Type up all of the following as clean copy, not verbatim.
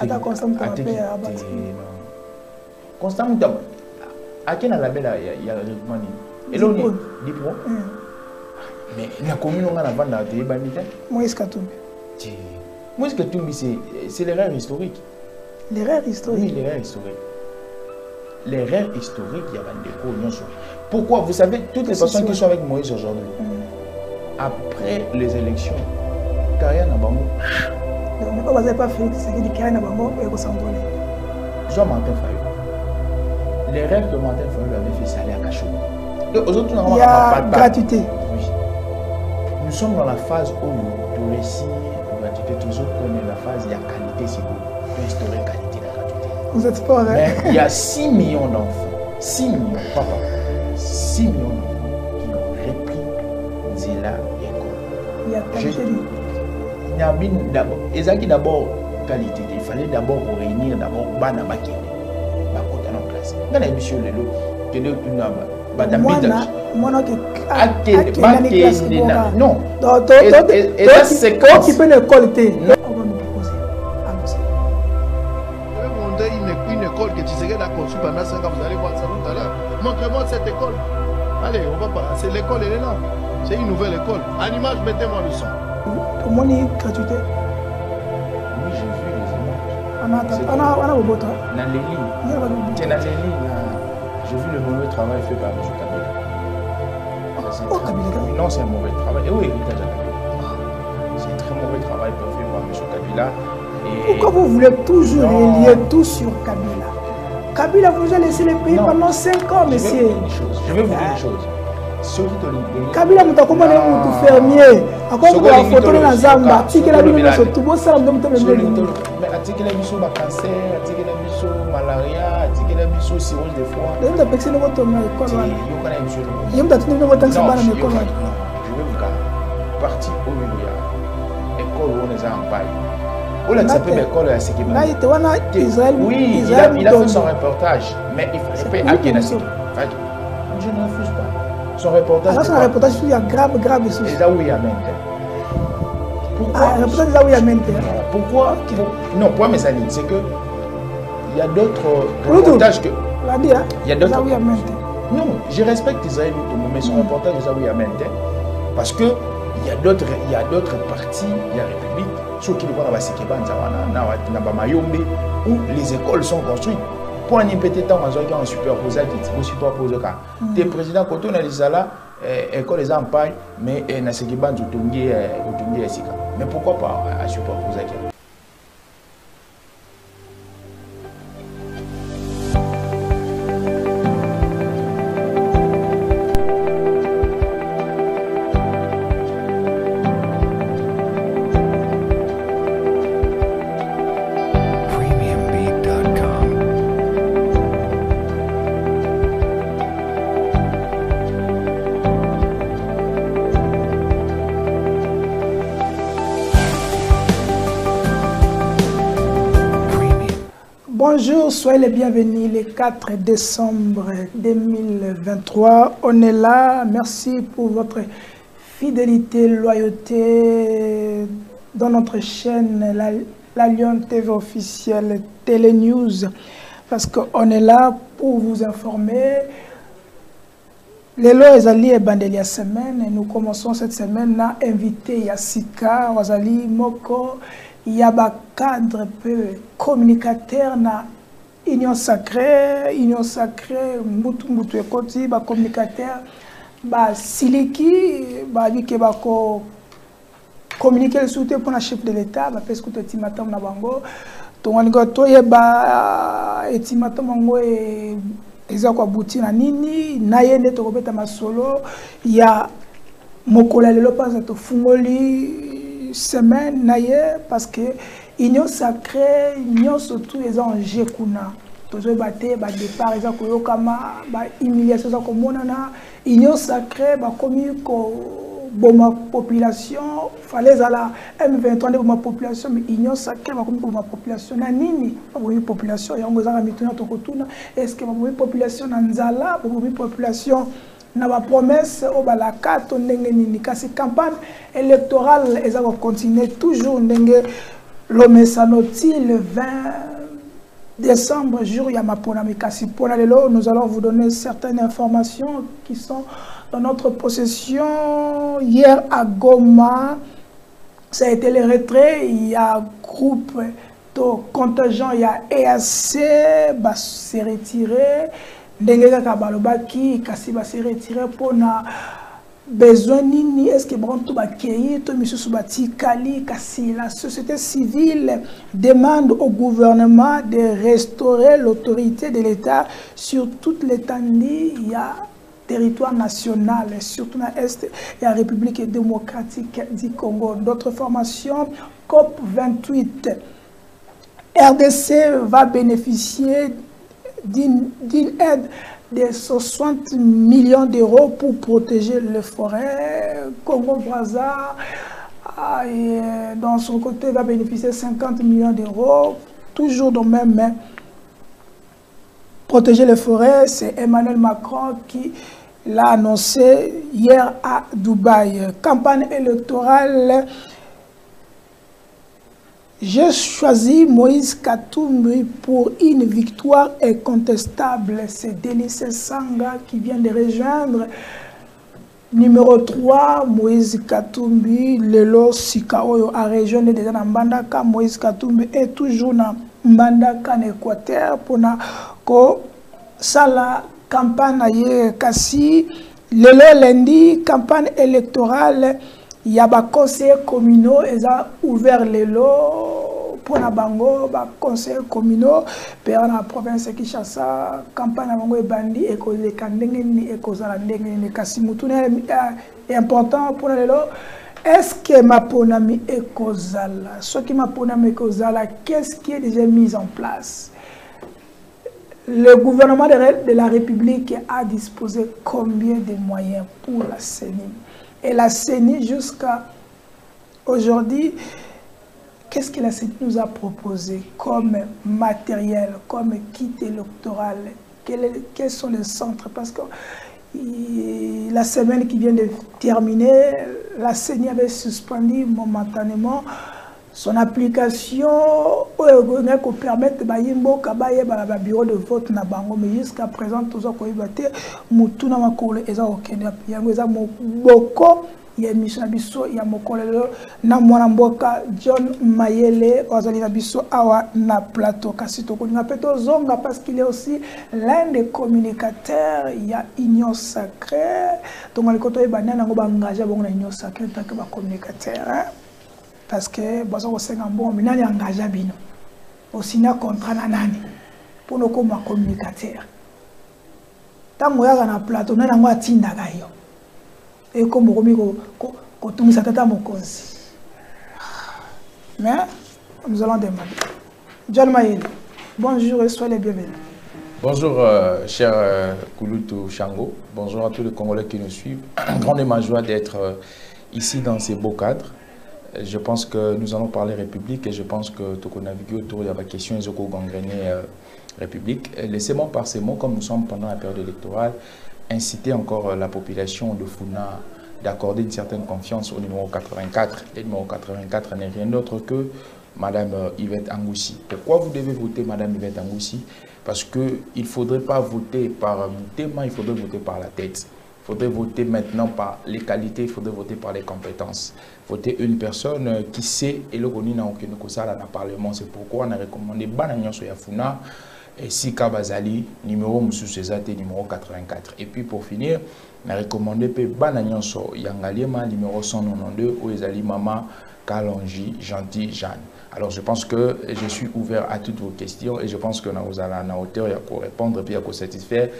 Ata Constant Mouta Constant Mouta à quel label il y a recommandé et l'on dit pro mais la commune on a la bande à te banita Moïse Katumbi. Moïse Katumbi c'est l'erreur historique. L'erreur historique. Oui, l'erreur historique. L'erreur historique, il y a des cours. Pourquoi? Vous savez, toutes les personnes qui sont avec Moïse aujourd'hui, après les élections, Kaya Nabamo. Mais vous n'avez pas fait ce qui dit Kaya Nabamo et vous s'en donnez. Jean Martin Fayou. L'erreur que Martin Fayou avait fait, c'est aller à Cachot. Il y a gratuité. Oui. Nous sommes dans la phase où le récit, gratuité, toujours connaît la phase, il y a qualité, c'est beau. Historique, qualité, la gratuité. Vous êtes fort, hein? Mais il y a 6 millions d'enfants, 6 millions, papa, 6 millions d'enfants qui ont repris Zila école. Il y a qualité. Il y a d'abord qualité. Il fallait d'abord réunir d'abord Bana Bakene, Bakota en classe. Dans la mission de l'eau, que l'eau tu n'as pas. Non. Et là, c'est quoi qui peut le colter? Une école que tu sais qu'elle a conçue pendant 5 ans, vous allez voir ça tout à l'heure. Montrez-moi cette école. Allez, on va pas. C'est l'école, elle est là. C'est une nouvelle école. En image, mettez-moi le son. Pour moi, il y a gratuité. Oui, j'ai vu les images. On a un bottin. Dans les lignes. C'est dans les lignes. J'ai vu le mauvais travail fait par M. Kabila. Oh, Kabila. Non, c'est un mauvais travail. Et oui, c'est un très mauvais travail fait par M. Kabila. Pourquoi vous voulez toujours relier tout sur Kabila? Kabila vous a laissé le pays pendant 5 ans, monsieur. Je vais vous dire une chose. Kabila vous a commandé tout fermier. Encore vous avez photo dans Zamba. Tikela bino so tubo ça on demande mais atikela biso ba cancer, atikela biso malaria, atikela biso cirrhose de foie. Vous avez pexé votre école là. Yo kana biso. Yo mta tuni votre temps bana école là. Je vais vous dire parti au milieu. École où on est en paille. On a fait l'école à ce qui va. Oui, il a fait son reportage, mais il fallait pas Akena Seki. Je ne refuse pas. Son reportage. Alors son reportage il y a grave ici. Et là où il y a maintenant. Pourquoi? Reportage là où il y a maintenant. Pourquoi? Non, pour mes amis, c'est que il y a d'autres reportages que. Il y a d'autres. Non, je respecte Israël mais son reportage est là où il y a maintenant, parce que il y a d'autres partis, il y a République. Ceux qui voient où les écoles sont construites. Pour un petit temps, on superpose des présidents, quand on a les là, école les en paille, mais mais pourquoi pas à superposer? Bonjour, soyez les bienvenus le 4 décembre 2023. On est là. Merci pour votre fidélité, loyauté dans notre chaîne, la Lyon TV officielle Télé News. Parce qu'on est là pour vous informer. Les lois Ezali et Bandelia semaine. Nous commençons cette semaine à inviter Yassika, Wazali, Moko. Il y a un cadre peu communicateur na Union Sacrée, Moutou Ekoti, ba communicateur, ba Siliki, ba vike ba ko communiquer le soutien pour le chef de l'État, ba parce que tu m'attends na bango, ton anigo to ye ba etimato bango e ezako abuti na nini, na yende to kobeta masolo, il y a mokola lelo pas to fungoli semaine naie parce que union sacrée union surtout les enjeux kuna tozo baté ba départ eza ko yokama ba humiliation za ko monana union sacrée ba komi ko boma population fallait la M23 de boma population mais union sacrée ba komi ko boma population na nini ba bomi population yango za mituna to kotuna est-ce que ba bomi population na nzala ba bomi population na ba promesse au balaka to ndenge nini kasi campagne électorale eza ko continuer toujours ndenge l'homme sanoti le 20 décembre, jour Yamapona Mikasi. Nous allons vous donner certaines informations qui sont dans notre possession. Hier à Goma, ça a été le retrait. Il y a un groupe de contingent, il y a EAC, bah, s'est retiré. Ndengeka Kabalobaki, Kasi va se retirer pour na besoin nini, est-ce que bon tout bakei, tout monsieur Subati Kali, Kasi, la société civile demande au gouvernement de restaurer l'autorité de l'État sur toute l'étendue. Il y a territoire national, surtout dans l'Est, il y a la République démocratique du Congo. D'autres formations, COP28. RDC va bénéficier d'une aide de 60 millions d'euros pour protéger les forêts. Congo-Brazza, dans son côté, va bénéficier de 50 millions d'euros. Toujours dans le même main. Protéger les forêts, c'est Emmanuel Macron qui l'a annoncé hier à Dubaï. Campagne électorale. J'ai choisi Moïse Katumbi pour une victoire incontestable. C'est Délice Sanga qui vient de rejoindre. Numéro 3, Moïse Katumbi, Lelo Sikaoyo a rejoint déjà dans Mbandaka. Moïse Katumbi est toujours dans Mbandaka en Équateur pour la campagne Kassi. Lelo lundi, campagne électorale. Il y a des conseils communaux, ils ont ouvert les lots pour la bango, des conseils communaux, pour la province de Kinshasa, campagne à bango et bandi, et cause de Kandengeni, et cause de la Ndengeni, Kassimutu est important pour les lots. Est-ce que ma ponami est causale? Ce qui ma ponami est causale, qu'est-ce qui est déjà mis en place? Le gouvernement de la République a disposé combien de moyens pour la CENI? Et la CENI, jusqu'à aujourd'hui, qu'est-ce que la CENI nous a proposé comme matériel, comme kit électoral? Quels sont les centres? Parce que la semaine qui vient de terminer, la CENI avait suspendu momentanément son application pour permettre de bureau de vote na bango, mais jusqu'à présent tous ont coïbaté mutuna makolo eza okende yango eza boko ya mission biso ya mokolo na mwana mboka John Mayele ozali na biso awa na plateau kasi to kolinga peto zonga parce qu'il est aussi l'un des communicateurs ya Union Sacrée donc on koto ebana nango ba engagé bongo na Union Sacrée tant que ba communicateur hein? Parce que bozo kosenga bon mais nani engagé bino aussi na contrat na nani pour nous comme communicateur tango ya na plateau na nango atinda gayo et comme komi ko tumisa tata mokonzi mais nous allons demander John Mayele bonjour et soyez les bienvenus. Bonjour cher Kouloutou Shango, bonjour à tous les Congolais qui nous suivent. Grande est ma joie d'être ici dans ces beaux cadres. Je pense que nous allons parler République et je pense que tout qu'on navigue autour, il y a des questions qui ont gangréné République. Laissez-moi par ces mots, comme nous sommes pendant la période électorale, inciter encore la population de Funa d'accorder une certaine confiance au numéro 84. Le numéro 84 n'est rien d'autre que Madame Yvette Angoussi. Pourquoi vous devez voter Madame Yvette Angoussi? Parce qu'il ne faudrait pas voter par Moutema, il faudrait voter par la tête. Il faudrait voter maintenant par les qualités, il faudrait voter par les compétences. Voter une personne qui sait, et le Goni n'a aucune chose dans le Parlement. C'est pourquoi on a recommandé Banagnon Soyafuna et Sika Bazali, numéro Moussou numéro 84. Et puis pour finir, on a recommandé Banagnon Soyangaliema, numéro 192, où Ezali Mama Kalonji Gentil Jeanne. Alors je pense que je suis ouvert à toutes vos questions et je pense que nous allons à la hauteur pour répondre et pour satisfaire.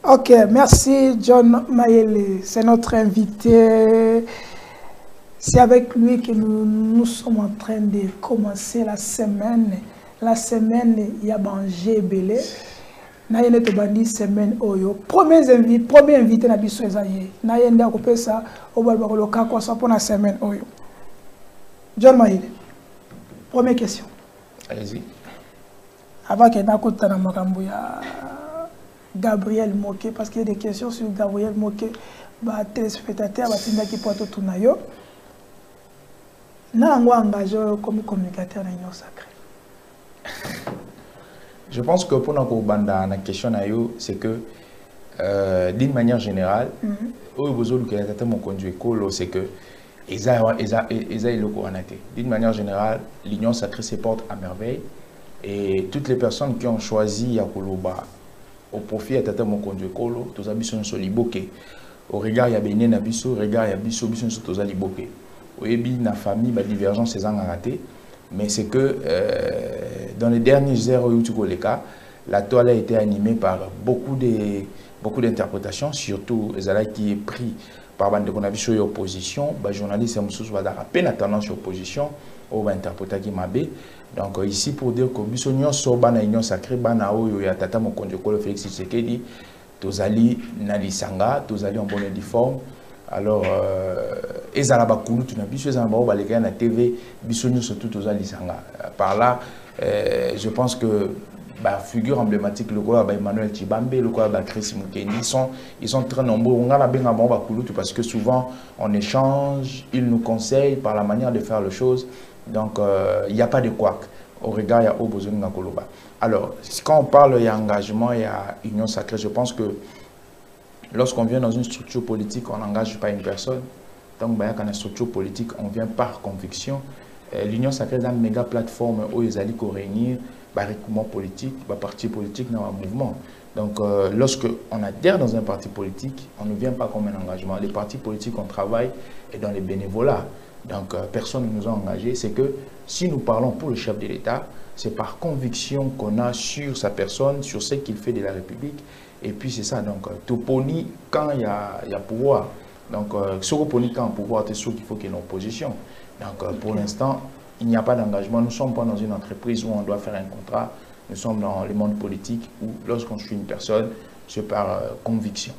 Ok, merci John Mayele, c'est notre invité. C'est avec lui que nous sommes en train de commencer la semaine. La semaine, il y a Bangé Belé. Naïne te bandi semaine oyo. Premier invité na biso ezaye. Naïne da kopé ça au balbaro ka kwa ça pour la semaine oyo. John Mayele. Première question. Allez-y. Avant que nakota na makambo ya Gabriel Moké, parce qu'il y a des questions sur Gabriel Moké, téléspectateur, tinda ki poto tunayo. Non, engagé comme communicateur dans l'Union sacrée. Je pense que pour nous, la question, c'est que d'une manière générale, c'est que d'une manière générale, l'Union sacrée se porte à merveille et toutes les personnes qui ont choisi Yakoloba au profit de Tata Mokonjo Ekolo, tous les gens sont liboqués. Au regard, il y a Bénin Nabiso, au regard, il y a Biso, Biso sont tous liboqués. Au début, la famille, la divergence, c'est raté. Mais c'est que dans les dernières heures où les cas, la toile a été animée par beaucoup d'interprétations, surtout les qui est pris par bande de sur opposition, les journalistes ont à peine tendance sur opposition, ou interpréter qui m'a bé. Donc ici pour dire que Bissonion sur bana union sacrée bana o ya tata Mokonjo Ekolo Félix Tshisekedi, tous allés na lisanga, tous allés en bonne uniforme. Alors ezala bakulu tuna biso ezala ba baleka na TV Bissonion surtout tous allés lisanga. Par là je pense que bah, figure emblématique le quoi Emmanuel Tshibambe, le quoi Chris Mukendi, ils sont très nombreux. On a bien parce que souvent on échange, ils nous conseillent par la manière de faire les choses. Donc il n'y a pas de couac. Au regard, il y a au besoin de Koloba. Alors quand on parle il y a engagement, il y a union sacrée. Je pense que lorsqu'on vient dans une structure politique, on n'engage pas une personne. Donc bah, quand une structure politique, on vient par conviction. L'union sacrée est une méga plateforme où ils allaient réunir. Recoupement politique, parti politique dans un mouvement. Donc, lorsque on adhère dans un parti politique, on ne vient pas comme un engagement. Les partis politiques, on travaille et dans les bénévolats. Donc, personne ne nous a engagés. C'est que si nous parlons pour le chef de l'État, c'est par conviction qu'on a sur sa personne, sur ce qu'il fait de la République. Et puis, c'est ça. Donc, tout poni quand il y a pouvoir. Donc, ce qu'on poni quand il y a pouvoir, c'est sûr qu'il faut qu'il y ait une opposition. Donc, pour l'instant, il n'y a pas d'engagement. Nous ne sommes pas dans une entreprise où on doit faire un contrat. Nous sommes dans le monde politique où lorsqu'on suit une personne, c'est par conviction.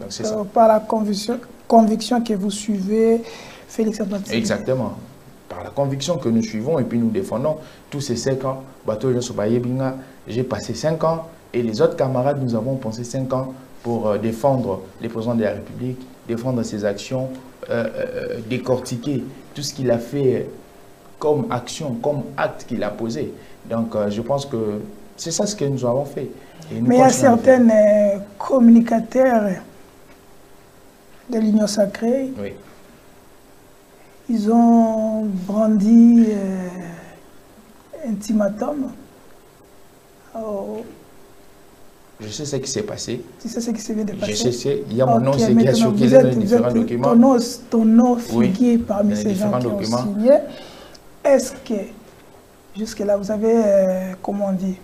Donc c'est ça. Par la conviction que vous suivez Félix Antoine Tshisekedi. Exactement. Par la conviction que nous suivons et puis nous défendons tous ces 5 ans. J'ai passé 5 ans et les autres camarades, nous avons pensé 5 ans pour défendre les présidents de la République, défendre ses actions, décortiquer tout ce qu'il a fait comme action, comme acte qu'il a posé. Donc, je pense que c'est ça ce que nous avons fait. Et mais il y a certains communicateurs de l'Union sacrée, oui. Ils ont brandi un ultimatum. Je sais ce qui s'est passé. Tu sais ce qui s'est passé? Je sais, il y a mon nom, c'est qui a circulé dans les différents documents. Ton nom figure parmi ces gens qui ont signé. Est-ce que, jusque-là, vous avez, comment on dit,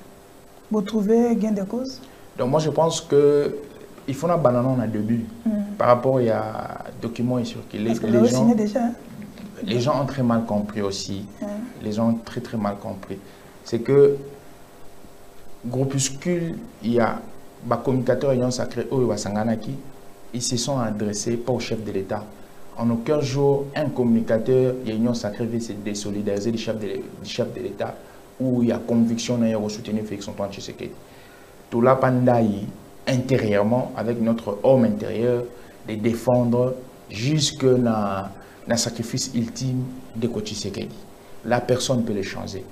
vous trouvez gain de cause? Donc moi, je pense qu'il faut un bananon à début. Par rapport à documents et circulés. Parce que les gens, déjà, hein? Les gens ont très mal compris aussi. Les gens ont très mal compris. C'est que, groupuscule, il y a des communicateurs Union sacrée, ils se sont adressés pas au chef de l'État. En aucun jour, un communicateur de l'Union sacrée veut se désolidariser du chef de l'État où il y a conviction de soutenir Félix Antoine Tshisekedi. Tout là, intérieurement, avec notre homme intérieur, de défendre jusque dans le sacrifice ultime de Tshisekedi. La personne peut le changer.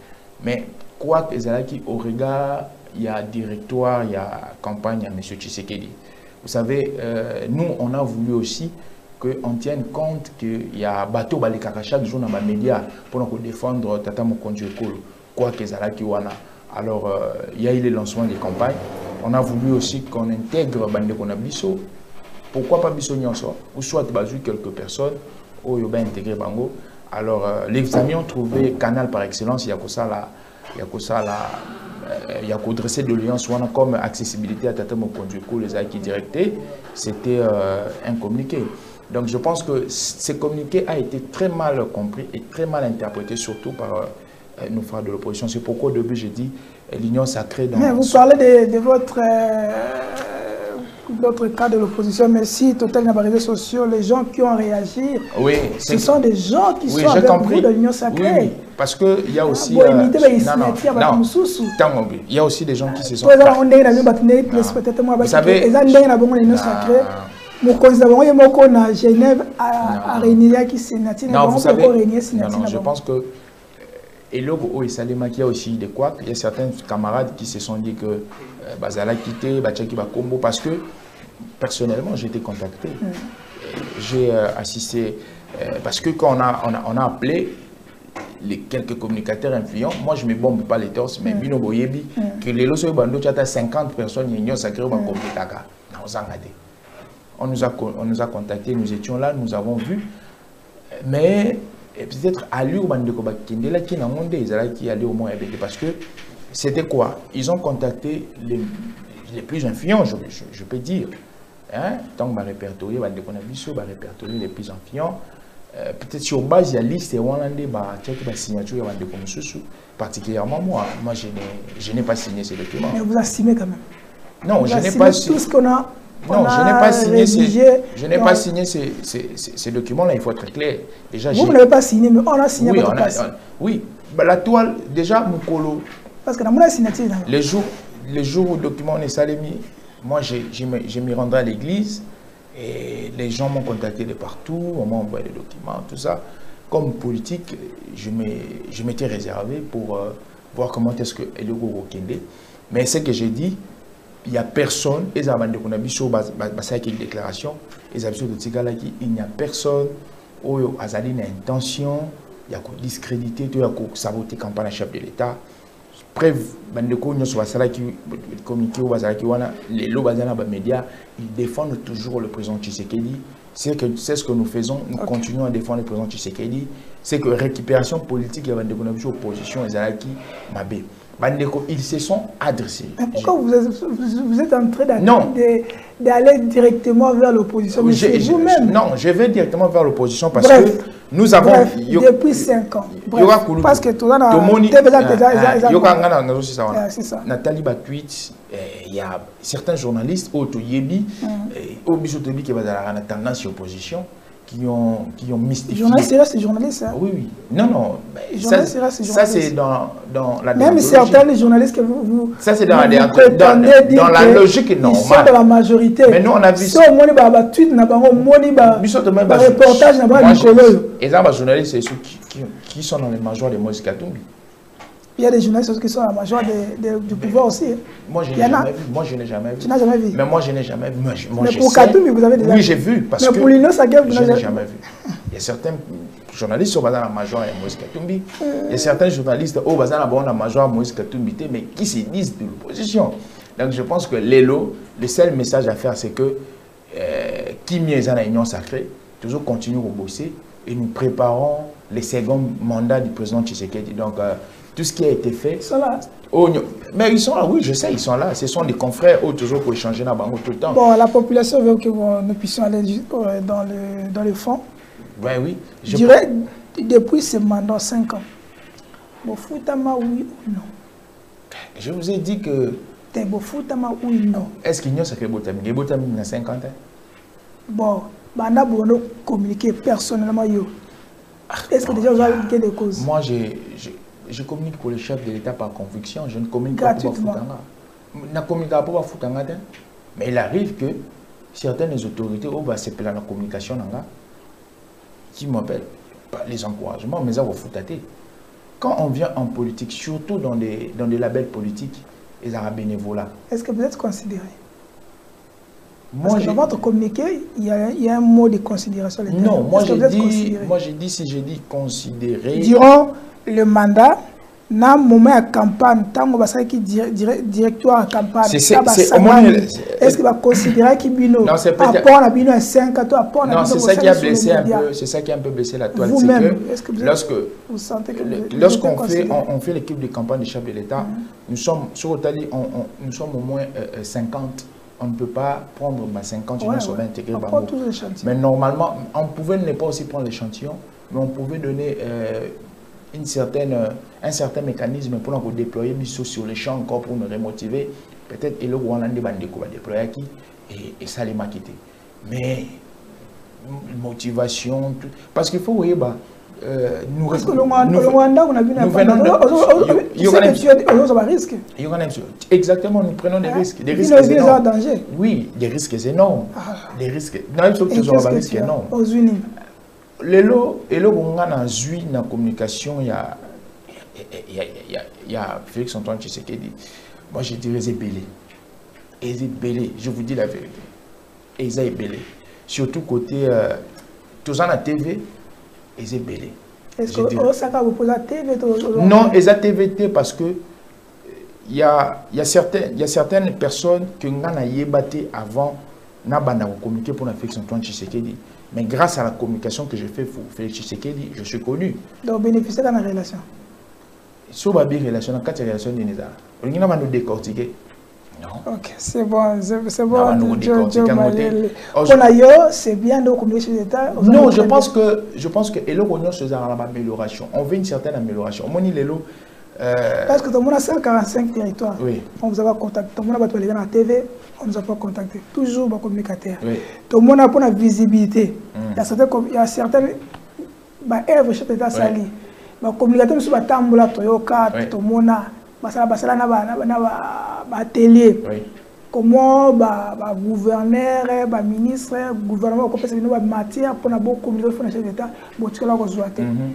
Mais quoi que ce soit, au regard, il y a directoire, il y a campagne à M. Tshisekedi. Vous savez, nous, on a voulu aussi qu'on tienne compte qu'il y a bateau balikaka chaque jour dans les médias pour nous défendre Tata Mokonjo Ekolo, quoi que ce soit. Alors, il y a eu le lancement des campagnes. On a voulu aussi qu'on intègre Bande Konabiso. Pourquoi pas Biso Nyonso? Ou soit quelques personnes où il y a intégré Bango. Alors, les amis ont trouvé canal par excellence. Il y a que ça il y a qu'au dresser de l'alliance comme accessibilité à Tata Mokonjo Ekolo, les acquis directés. C'était un communiqué. Donc je pense que ce communiqué a été très mal compris et très mal interprété, surtout par nos frères de l'opposition. C'est pourquoi au début j'ai dit l'union sacrée. Dans mais vous parlez de votre cas de l'opposition, mais si total n'a pas réseaux sociaux, les gens qui ont réagi, oui, ce sont des gens qui sont avec vous de l'union sacrée. Oui, parce qu'il y a aussi... il y a aussi des gens qui se sont... Vous savez... Mon conseil, on a Genève à réunir qui s'est natif. Non, vous savez, non, je pense que et là, il y a aussi des couacs. Il y a certains camarades qui se sont dit que Bazala quitté, Bachaki va combo parce que personnellement j'ai été contacté. J'ai assisté parce que quand on a appelé les quelques communicateurs influents, moi je ne me bombe pas les torses, mais Bino Boyebi, que les losos bando tu as 50 personnes qui ont sacré au Taka. On nous a contactés, nous étions là, nous avons vu, mais peut-être à lui, qui allait au moins parce que c'était quoi? Ils ont contacté les plus influents, je peux dire. Hein? Donc, on va répertorier les plus influents. Peut-être sur base de la liste, on a des signatures, particulièrement moi. Moi, je n'ai pas signé ces documents. Mais vous assumez quand même? Non, je n'ai pas signé. Tout ce qu'on a. Non, je n'ai pas signé ces documents-là, il faut être clair. Déjà, vous n'avez pas signé, mais on a signé oui, votre place. Oui, la toile, déjà, Moukolo. Parce que dans mon signature. Les jours où le document est salémi, moi, je m'y rendrai à l'église et les gens m'ont contacté de partout, on m'a envoyé les documents, tout ça. Comme politique, je m'étais réservé pour voir comment est-ce que Elogo Rokende. Mais ce que j'ai dit, il n'y a personne, il n'y a déclaration, il n'y a personne qui a une intention, il y a discréditer, il y a saboter la campagne chef de l'État. Bref, les médias, ils défendent toujours le président Tshisekedi. C'est ce que nous faisons, nous continuons à défendre le président Tshisekedi. C'est que récupération politique, il y a une opposition, ils se sont adressés. Mais pourquoi vous êtes en train d'aller directement vers l'opposition? Vous-même. Non, je vais directement vers l'opposition parce que nous avons... depuis 5 ans. Parce que tout ça, Nathalie Batouit, il y a certains journalistes, Otoyebi, Obisotobi qui va dans la tendance opposition, qui ont mystifié. C'est journaliste, hein? Oui, oui. Non. Ça, c'est dans la même certains journalistes que vous ça, c'est dans la logique normale. Ils sont de la majorité. Mais nous, on a vu ça. Reportage, et là, les journalistes, c'est ceux qui sont dans les majors de Moïse Katumbi. Il y a des journalistes qui sont à la major du pouvoir aussi. Moi, je n'ai jamais vu. Moi, je n'ai jamais vu. Tu n'as jamais vu? Mais moi, je n'ai jamais vu. Mais pour Katumbi, vous avez déjà vu? Oui, j'ai vu. Parce que pour l'Union Sacrée, vous n'avez jamais vu. Il y a certains journalistes qui sont dans la major de Moïse Katumbi. Il y a certains journalistes qui sont dans la major de Moïse Katumbi, mais qui se disent de l'opposition. Donc, je pense que le seul message à faire, c'est que qui mieux est dans l'Union Sacrée, toujours continuer à bosser et nous préparons les seconds mandats du président Tshisekedi. Donc, tout ce qui a été fait. Ils sont là. Mais ils sont là, oui, je sais, ils sont là. Ce sont des confrères toujours pour échanger dans Bango tout le temps. Bon, la population veut que nous puissions aller dans le fond. Ouais, oui. Je dirais, depuis ce mandat 5 ans, Bofoutama, oui ou non? Je vous ai dit que... Bofoutama, oui ou non? Est-ce qu'il y a sacré Botami? Il y a Botami il y a 50 ans. Bon, on a communiqué personnellement. Est-ce que déjà vous avez des causes? Moi, je communique pour le chef de l'État par conviction. Je ne communique pas pour Foutanga. Je ne communique pas pour Foutanga. Mais il arrive que certaines autorités vont s'appeler la communication qui m'appellent pas les encouragements, mais ça va Foutaté. Quand on vient en politique, surtout dans des labels politiques, ils ont bénévolat. Est-ce que vous êtes considéré? Parce que dans votre communiqué, il y a un mot de considération. Non, moi j'ai dit, si j'ai dit considéré... Durant le mandat, dans le moment de campagne, tant que vous avez directoire de campagne, est-ce qu'il va considérer qu'il y a un 5 à non, c'est ça qui a blessé un peu, c'est ça qui a un peu blessé la toile. Vous-même, vous sentez que lorsqu'on fait l'équipe de campagne du chef de l'État, nous sommes sur Otali, nous sommes au moins 50. On ne peut pas prendre 50 sur l'intégrer. Mais normalement, on pouvait ne pas aussi prendre l'échantillon, mais on pouvait donner un certain mécanisme pour nous déployer sur les champs encore pour nous remotiver. Peut-être que le Rwanda va déployer qui et ça les maquiller. Mais motivation, parce qu'il faut voir, nous parce que le Rwanda, on a vu exactement, nous prenons des risques. Des risques énormes. Oui, des risques énormes. Des risques. Non, il faut que tu sois des risques énormes. Les lots, on a la communication, il y a Félix Antoine Tshisekedi. Moi, je dirais Zébélé. Et Zébélé, je vous dis la vérité. Et Zébélé. Surtout côté, tous en la TV, et Zébélé. Est-ce que ça va vous poser la TV? Non, et la TVT parce que il y a certaines personnes qui ont battu avant n'a pas communiqué pour la Félix Antoine Tshisekedi. Mais grâce à la communication que j'ai fait pour Félix Tshisekedi, je suis connu. Donc, bénéficier de la relation. Si on a bien relation, dans 4 relations, on va nous décortiquer. Non. Ok, c'est bon, c'est bon. C'est bien de communiquer sur l'État. Non, je pense que Elo Rognon se fait une amélioration. On veut une certaine amélioration. Moni Lelo. Parce que tout le monde a 145 territoires. Oui. On vous a contacté. Tout le monde a battu les gars à la TV. On ne nous a pas contacté. Toujours bon communicateur. Oui. Tout le monde a pour la visibilité. Il y a certaines œuvres chez l'État sali. Les communicateurs sont Tambola, Toyoka, tout le monde a atelier. Comment gouverneur, ministre, gouvernement peut faire une matière pour la bonne communication de l'État.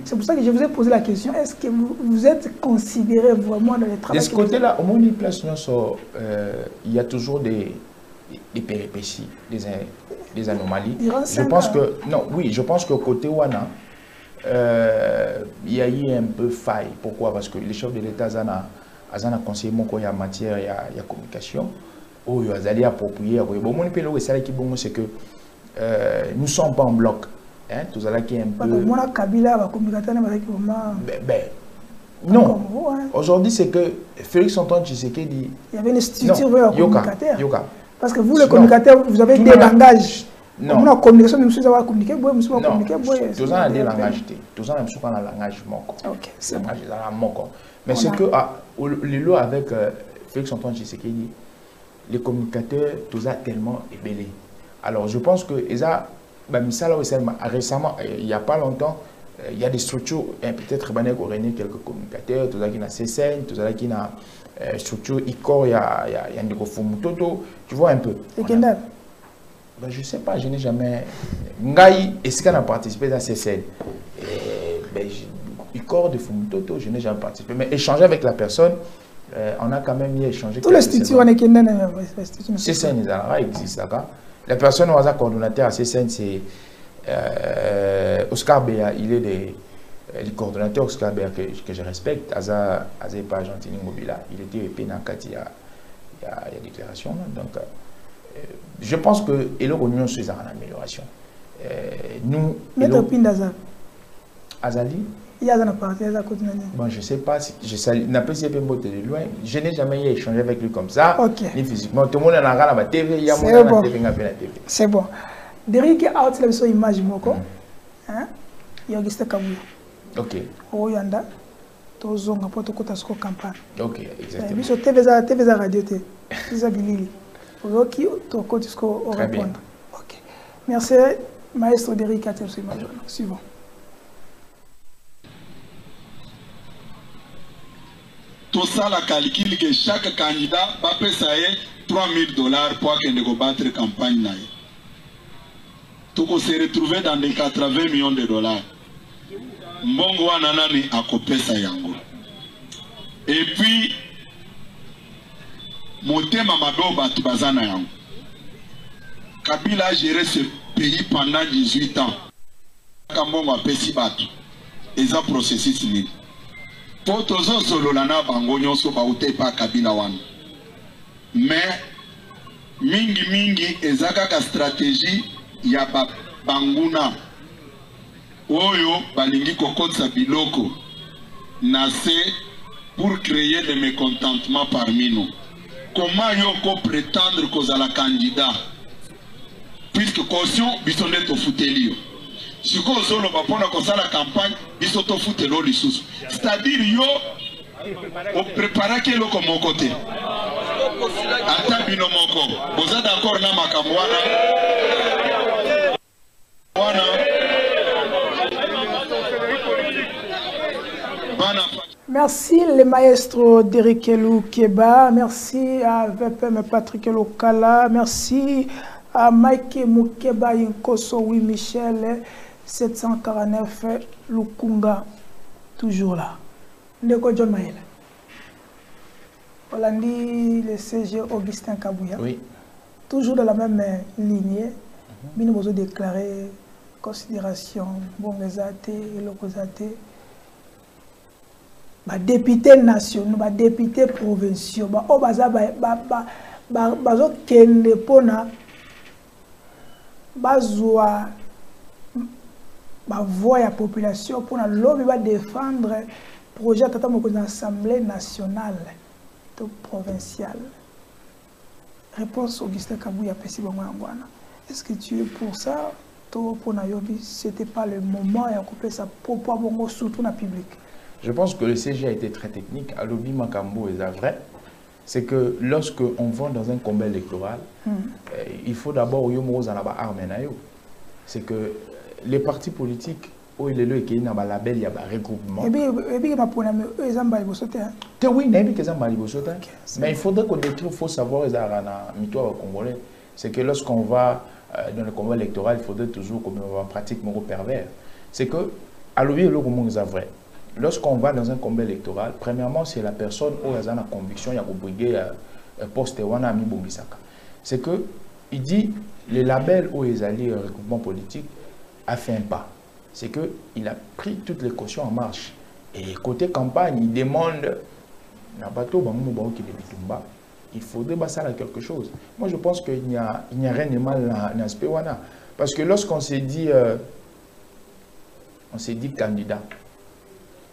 C'est pour ça que je vous ai posé la question. Est-ce que vous êtes considéré vraiment dans les travaux? De ce côté-là, au moins, il y a toujours des péripéties, des anomalies. Je pense que, non, oui, je pense qu'au côté Wana, il y a eu un peu faille. Pourquoi? Parce que les chefs de l'État ont conseillé qu'il y a matière, il y a communication. Oh, ils allaient approprier. Bon, mon pays, c'est que nous ne sommes pas en bloc. Hein, tout ça qui est un peu. Non. Aujourd'hui, c'est que Félix Antoine Tshisekedi. Il y avait une structure communicateur. Parce que vous, les communicateurs, vous avez des langages. Non. La communication, nous sommes communiquer, nous sommes communiquer. Tous on a des langages. Tous on a un langage moko. Ok, c'est bon. Mais c'est que les lois avec Félix Antoine Tshisekedi, les communicateurs, tout ça tellement ébélé. Alors je pense que récemment, il n'y a pas longtemps, il y a des structures, peut-être quelques communicateurs, tout ça qui a CSN, tout ça qui a structure ICOR, il y a Ndeko Fumutoto, tu vois un peu. Et Kendall? Ben, je ne sais pas, je n'ai jamais. Ngaï, est-ce qu'on a participé à CSN? ICOR de Fumutoto, je n'ai jamais participé. Mais échanger avec la personne, on a quand même échangé. Tous les structures, on est Kendall. CSN, il existe. La personne qui est coordonnateur à CSN, c'est Oscar Béa. Il est le coordonnateur Oscar Béa que je respecte. Aza pas gentil Mobila. Il était épais dans le il y a déclaration. Donc, je pense que Elo Rognon est en amélioration. Nous. Maître Pindaza. Azali. Il y a un parti, bon, je ne sais pas, je n'ai pas essayé de de loin. Je n'ai jamais échangé avec lui comme ça, ni physiquement. Tout le monde a la TV, il y a mon TV. C'est bon. Derrick a out la image moko. Hein? Il y a Auguste Kabuya. Ok. Au Yanda. Tozonga poto kota soko campagne. Ok, exactement. Biso TV za radio te. Biso bilili. Oki to koti soko répondre. Ok. Merci maestro Derrick a cette image. Suivant. Tout ça, la calcul que chaque candidat va payer $3,000 pour qu'il ne battre la campagne. Tout se retrouver dans des 80 millions de dollars. Mbongo ananani a copé ça yango. Et puis, motema mabe batu bazana yango. Kabila a géré ce pays pendant 18 ans. Kambongo a pesi batu. Et ça processus nini. Tozo sololana bango nyonso baute pa Kabila wana. Mais mingi ezaka ka stratégie ya banguna oyo balingi kokotsa biloko na se pour créer des mécontentements parmi nous. Comment yoko prétendre kozala candidat puisque caution bisonde to futelio. Si vous avez la campagne, ils sont au foot et c'est-à-dire yo on prépare que l'eau comme mon côté. Attends bino moko. Vous êtes d'accord na makamwana? Merci le maestro Derek Elou Keba, merci à VPM Patrick Lokala, merci à Mike Moukeba Inkoso, oui Michel, 749 Lukunga, toujours là. Ndeko John Maël. Hollandi, le CG Augustin Kabouya. Oui. Toujours dans la même lignée, nous avons déclaré considération, bon exaté, locosaté. Députés nationaux, députés provinciaux, kende pona bazwa voix la population pour l'homme va défendre projet tata moko dans l'Assemblée nationale to provinciale. Réponse Augustin Kabouya pesi bango ngwana. Est-ce que tu es pour ça? To pona yobi c'était pas le moment et couper ça pour bongo surtout dans public. Je pense que le CG a été très technique. À l'Obi Makambo est vrai. C'est que lorsque on va dans un combat électoral, il faut d'abord c'est que les partis politiques, où il est là, il y a un label, il y a un regroupement. Mais il faudrait qu'on détruise, il faut savoir, Congolais, c'est que lorsqu'on va dans le combat électoral, il faudrait toujours qu'on pratique mon pervers. C'est que à l'Obi, il y a vrai. Lorsqu'on va dans un combat électoral, premièrement, c'est la personne où elle a la conviction, il y a briguer poste Wanami Bombisaka. C'est que il dit le label où ils allaient au regroupement politique a fait un pas. C'est qu'il a pris toutes les cautions en marche. Et côté campagne, il demande il faudrait passer à quelque chose. Moi, je pense qu'il n'y a rien de mal dans l'aspect Wana. Parce que lorsqu'on s'est dit candidat,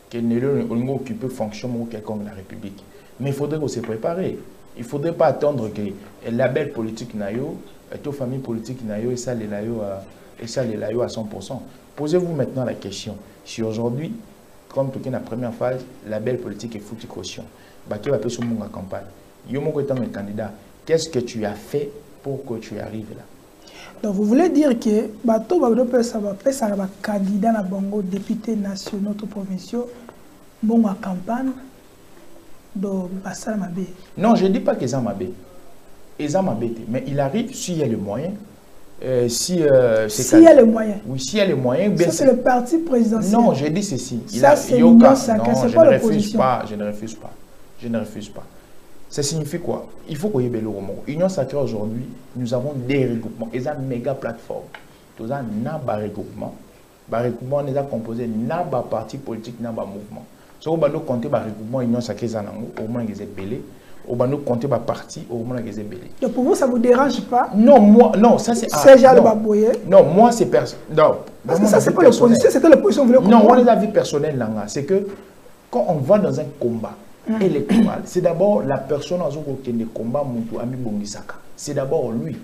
qu'il n'est pas occupé fonction ou quelconque de la République. Mais il faudrait qu'on se prépare. Il ne faudrait pas attendre que le label politique nayo, toute famille politique nayo, et ça les layo à 100%. Posez-vous maintenant la question. Si aujourd'hui, comme tout est la première phase, le label politique est foutu caution. Qui va faire sur mon campagne. Yomo étant un candidat, qu'est-ce que tu as fait pour que tu arrives là? Donc vous voulez dire que bateau va un candidat na bongo député national ou provinciaux bongo campagne do basala mabe. Non, je ne dis pas qu'ils ont mabé. Ils ont mabé, mais il arrive s'il y a le moyen. Si il y a les moyens. Oui, s'il y a les moyens. Ça c'est le parti présidentiel. Non, je dis ceci. Ça c'est l'union sacrée, c'est pas l'opposition. Je ne refuse pas. Je ne refuse pas. Ça signifie quoi? Il faut qu'on y ait le roman. Union sacrée aujourd'hui, nous avons des regroupements. Ils ont une méga plateforme. Tous un regroupement. Les regroupements, on les a composés d'un parti politique, d'un mouvement. Si on va compter les regroupements, Union sacrée, au moins ils sont belés. On va compter les partis, au moins ils sont belés. Donc pour vous, ça ne vous dérange pas? Non, moi, non, ça c'est. C'est Jean Baboye. Non, moi c'est personnel. Non, parce que ça c'est pas l'opposition, c'était l'opposition. Non, on les a vu personnels là. C'est que quand on va dans un combat électoral, c'est d'abord la personne qui a des combats, c'est d'abord lui.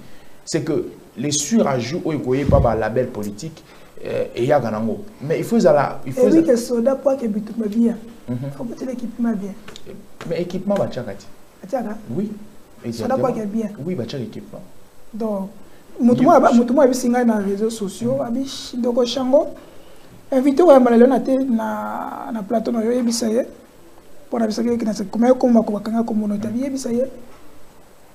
C'est que les surajouts, il n'y a pas de label politique, et il y a Ganango. Mais il faut ça. Il faut que soda pour que l'équipement bien. Il faut que l'équipement bien. Mais équipement, va tchakati. Oui. Soda pour que bien. Oui, va tchak équipement. Donc, moi, je suis dans les réseaux sociaux, donc Chango, invité à aller dans le plateau,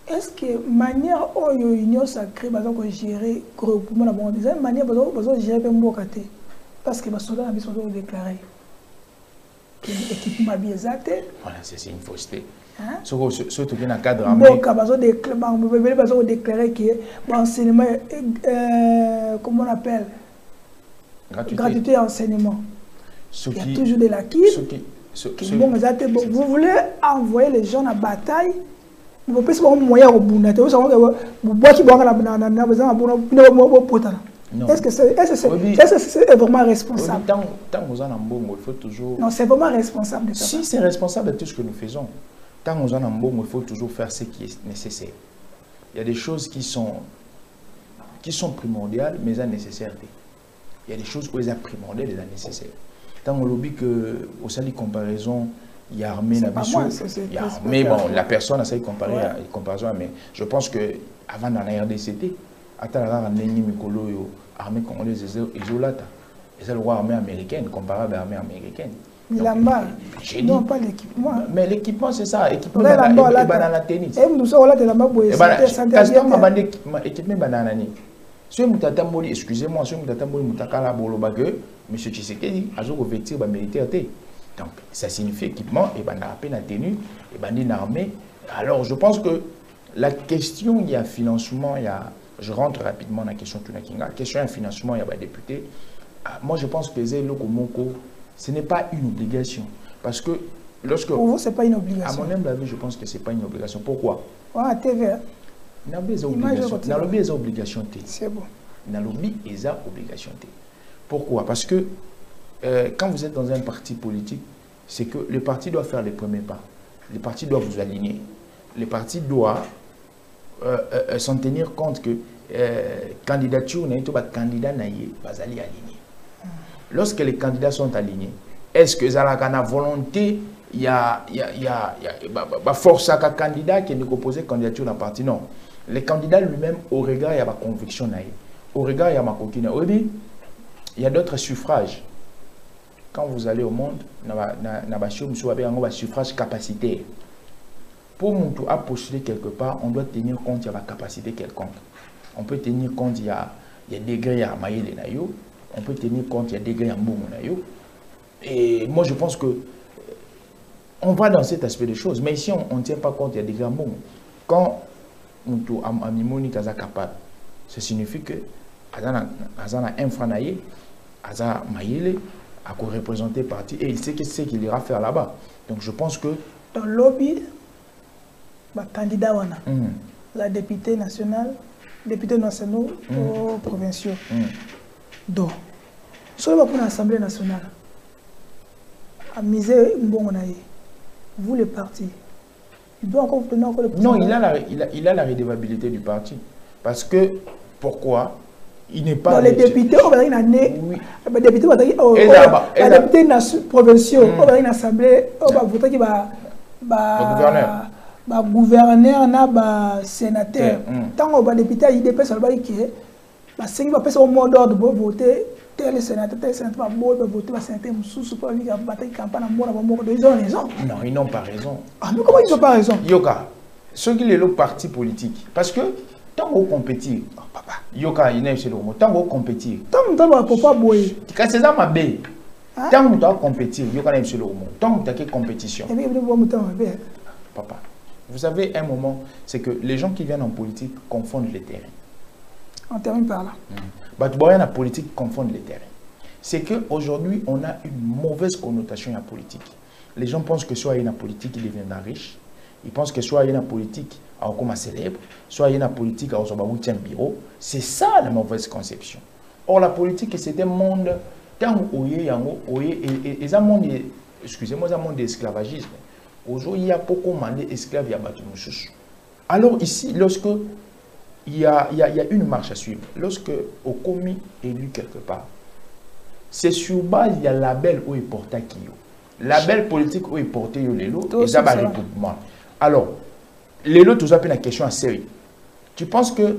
est-ce que manière où l'union sacrée va gérer le groupement de manière va gérer le Mbokate? Parce que les soldats ont déclaré que l'équipement bien exaté. Voilà, c'est une fausseté. Surtout qu'il y a un cadre armé. Ils ont déclaré que l'enseignement, comment on appelle? Gratuité et enseignement. Il y a toujours de l'acquis. Vous voulez envoyer les gens à la bataille, vous pouvez pas moyen au bout. Est-ce que c'est vraiment responsable? Non, c'est vraiment responsable. Si c'est responsable de tout ce que nous faisons, tant nous en avons, il faut toujours faire ce qui est nécessaire. Il y a des choses qui sont primordiales, mais elles nécessaires. Il y a des choses où elles sont primordiales et elles nécessaires. Tant on lobby que au sein de comparaison, il y a armée mais bon, la personne a essayé de comparer à comparaison, mais je pense que avant dans la RDCT, à la armée congolaise isolata, c'est le roi armée américaine comparable à l'armée américaine. Milamba. Non, pas l'équipement. Mais l'équipement, c'est ça. L'équipement, c'est la tennis. Et nous sommes là de la Mabou et excusez-moi, si vous avez M. Tshisekedi a revêtir la militaire. Donc, ça signifie équipement et la tenue et une armée. Alors, je pense que la question, il y a financement, il y a. Je rentre rapidement dans la question de la question de financement, il y a des députés. Moi, je pense que ce n'est pas une obligation. Parce que lorsque... Pour vous, ce n'est pas une obligation. À mon humble avis, je pense que ce n'est pas une obligation. Pourquoi? Ah, TV. Dans le lobby, il y a obligation. C'est bon. Dans le lobby, il y a obligation. Pourquoi? Parce que quand vous êtes dans un parti politique, c'est que le parti doit faire les premiers pas. Le parti doit vous aligner. Le parti doit s'en tenir compte que candidature n'est pas candidat pas aligné. Lorsque les candidats sont alignés, est-ce que ça a la volonté, il y a force à un candidat qui est proposé candidature dans le parti? Non. Les candidats lui-même, au regard, il y a ma conviction. Au regard, il y a ma coquine. Il y a d'autres suffrages. Quand vous allez au monde, il y a un suffrage capacitaire. Pour nous postuler quelque part, on doit tenir compte de la capacité quelconque. On peut tenir compte, il y a des degrés à Maïle Nayo, on peut tenir compte, il y a des degrés à Mbongo Nayo. Et moi, je pense que on va dans cet aspect de choses. Mais ici, on ne tient pas compte, il y a des degrés à Mbongo. Quand on a Mimoni Kaza capable, ça signifie que Azana Infranaye, Azana Maïle, a représenté parti et il sait ce qu'il ira faire là-bas. Donc je pense que dans le lobby, candidat la députée nationale, députés nationaux ou provinciaux. Donc, sur l'Assemblée nationale, à miser vous le parti, il doit encore obtenir encore le non, il a la rédévabilité du parti. Parce que, pourquoi? Il n'est pas... Dans les députés, on va dire une année. Oui. Les députés, les députés provinciaux, on va dire une assemblée, on va voter qui va... gouverneur na sénateur tant on va député à IDP ça va dire que c'est va passer au mot d'ordre pour voter tel sénateur va voter va sénateur sous pour lui battre campagne à moi ils ont raison. Non, ils n'ont pas raison. Ah mais comment ils n'ont pas raison? Yoka ceux qui les parti politique parce que tant on compétit papa Yoka il n'est chez le mot tant on compétit tant on peut pas boyer quand c'est ça ma bé tant on doit compétir Yoka n'est chez le mot tant on a que compétition papa. Vous savez, un moment, c'est que les gens qui viennent en politique confondent les terrains. On termine par là. La politique confondent les terrains. C'est qu'aujourd'hui, on a une mauvaise connotation à la politique. Les gens pensent que soit il y a une politique, ils deviennent riches. Ils pensent que soit il y a une politique, comme célèbre, soit il y a une politique, à 8e bureau. C'est ça la mauvaise conception. Or, la politique, c'est un monde, tant et un monde, excusez-moi, un monde d'esclavagisme. Aujourd'hui, il y a beaucoup d'esclaves, il y a beaucoup de. Alors ici, lorsque il y a une marche à suivre, lorsque au commis élu quelque part, c'est sur base, il y a la label où il porte qui label politique où il porte les lots, et ça va recoupement. Alors, les lots, tout ça, c'est une question à série. Tu penses que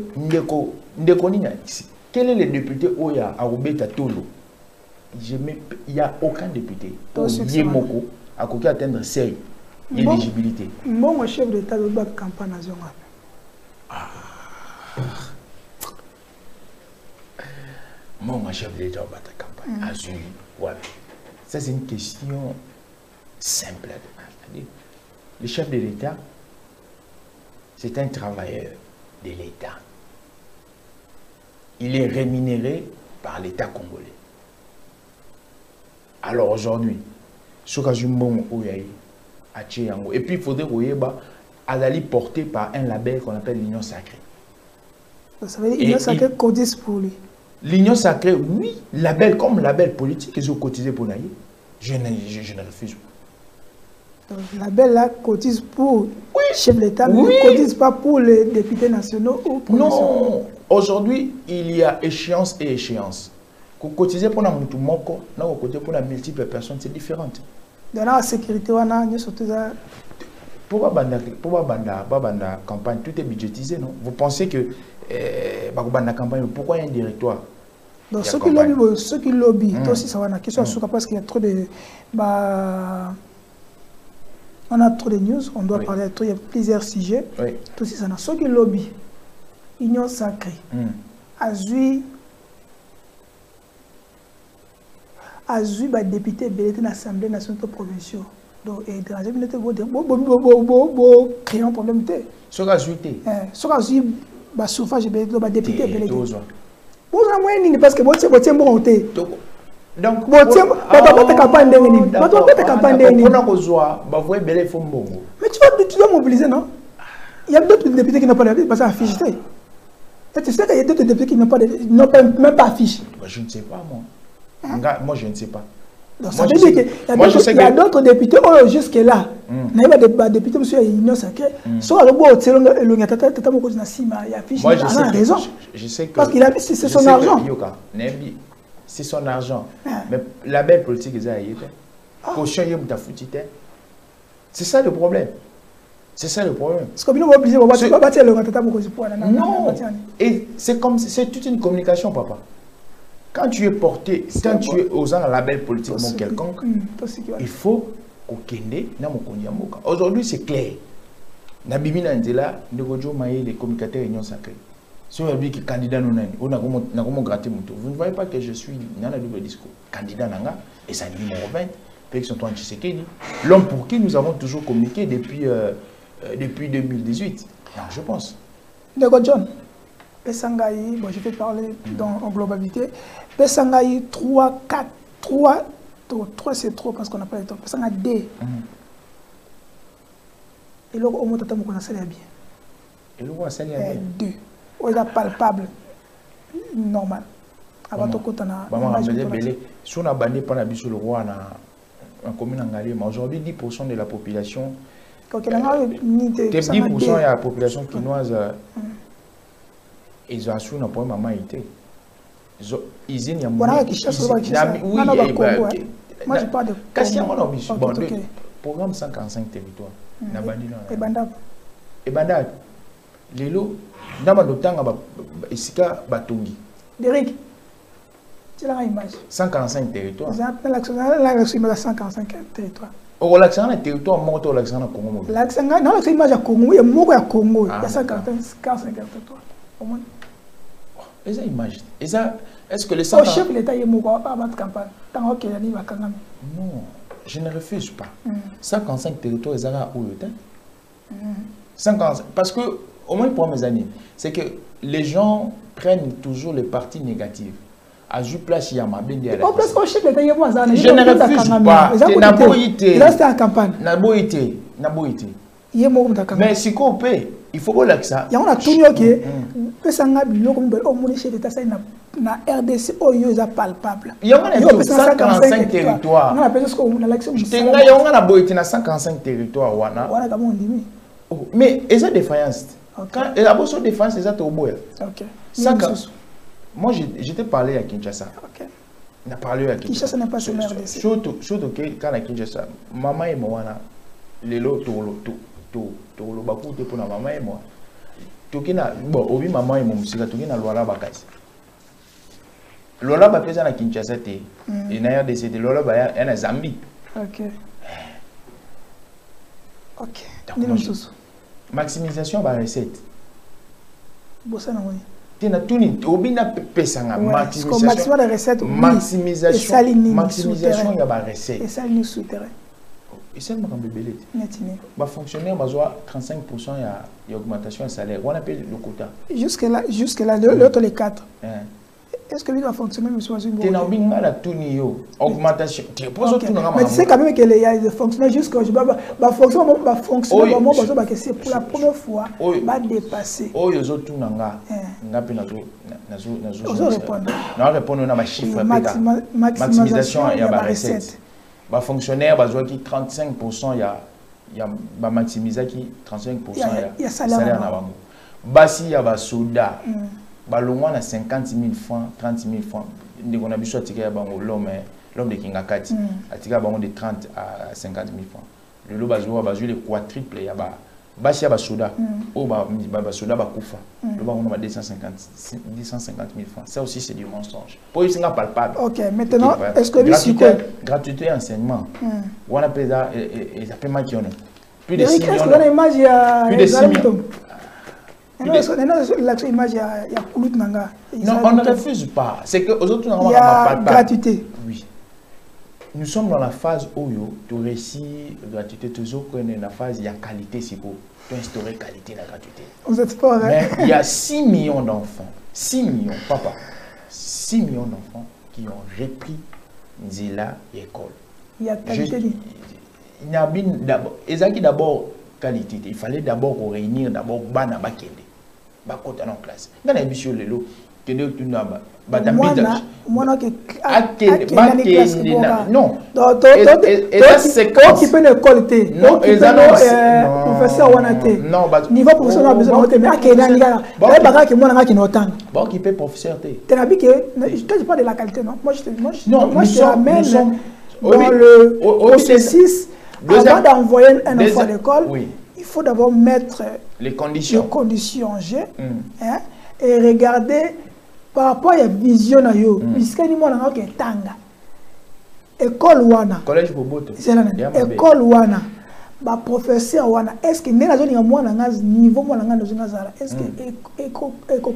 quel est le député où il y a Arubeta Tolo? Il n'y a aucun député pour Yemoko à côté atteindre série. L'éligibilité. Mon chef d'État de battre campagne nationale. Mon chef d'État de battre campagne nationale. Ouais. Ça, c'est une question simple. Le chef de l'État, c'est un travailleur de l'État. Il est rémunéré par l'État congolais. Alors aujourd'hui, ce cas où il y a et puis il faudrait aller porté par un label qu'on appelle l'Union Sacrée. Ça veut dire l'Union Sacrée cotise pour lui. L'Union Sacrée, oui, label comme label politique, ils ont cotisé pour Naïe. Je ne refuse pas. Donc, le label là cotise pour le chef de l'État, mais ne cotise pas pour les députés nationaux ou pour non, aujourd'hui, il y a échéance et échéance. Quand cotiser pour la Moutoumoko, non, cotiser pour la multiples personnes, c'est différent. Dans la sécurité, on a surtout ça. Pourquoi la campagne, tout est budgétisé, non? Vous pensez que la campagne, pourquoi il y a un directoire? Donc ceux qui lobby, aussi ça va na question parce qu'il y a trop de on a trop de news, on doit parler de trop, il y a plusieurs sujets. Oui. Tout ça na ceux qui lobby, union sacrée. Azui député de l'Assemblée nationale provinciale. Donc étranger minute créer un problème té. Ce que ajouté. Ce que ajouté surface député belé. Bon ça moyen parce que bon té. Donc, mais tu dois mobiliser, non? Il y a d'autres députés qui n'ont pas d'affiche. Et tu sais qu'il y a d'autres députés qui n'ont même pas affiche. Je ne sais pas, moi. Moi, je ne sais pas. Donc, ça veut dire qu'il y a d'autres députés jusque-là. Il y a des députés qui sont sacrés. Soit le bout, c'est moi, je sais que. Parce qu'il a c'est son argent. C'est son argent. Mais la belle politique, c'est ça le problème. C'est ça le problème. Non. Et c'est comme c'est toute une communication, papa. Quand tu es porté, quand tu es osant la belle politique quelconque, il faut aujourd'hui c'est clair. Nabibi Nandela, les communicateurs union sacrée. Si on dit que candidat non on a gratté mon tour. Vous ne voyez pas que je suis dans le double discours. Candidat Nanga, et ça numéro 20, Félix Antoine Tshisekedi, l'homme pour qui nous avons toujours communiqué depuis 2018. Non, je pense. D'accord, John. Pessangaï, bon, je vais parler en globalité. Pessangaï 3, 4, 3 c'est trop parce qu'on n'a pas le temps. Pessangaï D. Et là, au moins, on a salé bien. Et là, on a salé bien. 2. On est palpable. Normal. Avant tout, on a. Si on a banni par la bise le roi en commune Angalé, mais aujourd'hui, 10% de la population. 10% de la population quinoise. Ils ont assuré un point maman été. Ils ont moi je parle de programme 145 territoires. Et Bandab. Les lots, dans le temps, Isika Batongi. Derek, tu as l'image. 145 territoires. L'accent 145 territoires. Au l'accent des territoires, moi, au l'accent de Congo. L'accent, non, l'accent image à Congo, il y a beaucoup à Congo. Il y a 145 territoires. Est-ce que les 100 chef de l'État est mort à votre campagne? Non, je ne refuse pas. 145 territoires, ils ont où le temps? Parce que, au moins pour mes années, c'est que les gens prennent toujours les parties négatives. À place, il y a ma bende à la je ne refuse pas. C'est en campagne. Mais si on paye, il faut que ça. Il y a tout na RDC oyo est palpable. Il y a 145 territoires. Il y a 145 territoires. Mais ils ont défaillance. Quand la bosse défense, ils ont au bout. Moi, j'étais parlé à Kinshasa. On a parlé à Kinshasa n'est pas sur RDC. Surtout quand à Kinshasa, maman et moi, les lots, tout le bakou pour la maman et moi. Bon, oui, maman et mon musique, tout le Lola Bakasi. Lola Bakasi à Kinshasa, et d'ailleurs, décédé Lola Bakasi, elle est Zambie. Ok. Maximisation de la recette. Bossa na oui. Maximisation de recette. Maximisation de la recette. Et ça, nous souterrain. Et c'est le bébé. Les fonctionnaires ont 35% d'augmentation de salaire. On appelle le quota. Jusque-là, l'autre les 4. Est-ce que lui va fonctionner, monsieur Wazimbo? Augmentation. Mais tu sais quand même qu'il y a des fonctionnaires jusqu'à fonctionner pour la première fois, va dépasser. Maximisation et la recette. Les fonctionnaires, 35%, il y a maximisé 35% de salaire. Basi, il y a soda. Balongwa na 50 000 francs, 30 000 francs. On a besoin de l'homme de Kingakati. A tiré de 30 à 50 000 francs. Le lot va jouer le quadruple. Il y a Basia Basoda, ou Basoda Bakoufa, le baron a 250 000 francs. Ça aussi, c'est du mensonge. Pour eux, c'est pas palpable. Ok, maintenant, est-ce que gratuité enseignement, on appelle ça, ils appellent Makion. Plus de 6 millions. Est-ce que vous avez l'image, il y a. Plus de 6 millions. Non, on ne refuse pas. C'est que aux autres, il y a gratuité. Oui. Nous sommes dans la phase où tu réussis gratuité, toujours qu'on est dans la phase, il y a qualité, c'est pour instaurer qualité la gratuité. Vous êtes fort, hein? Mais il y a 6 millions d'enfants, 6 millions, papa, 6 millions d'enfants qui ont repris Nzila l'école. Il y a qualité. Il y a d'abord qualité. Il fallait d'abord réunir d'abord Bana Bakende. Bakota en classe. Dans la mission Lelo, non. C'est quand qui peut l'école té. Non, professeur Wanate. Non, niveau professeur a besoin de mais à Kenya baga qui moi qui n'entend. Bon qui peut professeur té. Tu as dit que je parle de la qualité non. Moi je amène dans le processus avant d'envoyer un enfant à l'école. Il faut d'abord mettre les conditions G et regarder par rapport à la vision na yo puisque ni mwana ngaka tanga école wana collège Boboto école wana ba professeur wana est-ce que ndena zoni mwana ngazi niveau mwana ngana zona zala est-ce que éco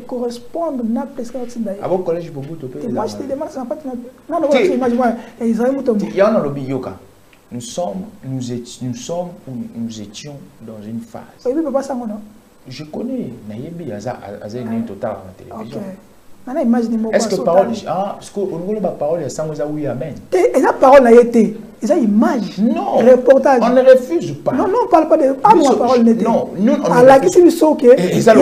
correspondre na presque otsinda abo collège Boboto pe moi je te demande ça pas non non image moi Israël mutombo ya na lobi yoka nous étions dans une phase. Oui, papa ça non. Je connais Nayebi Aza une totale en télévision. Est-ce que parole parce qu'au niveau de la parole il y a ça oui amen. Et la parole n'a été ça image. Non. Reportage. On ne refuse pas. Non on parle pas de la parole n'était. Non, nous on à la question so que il y a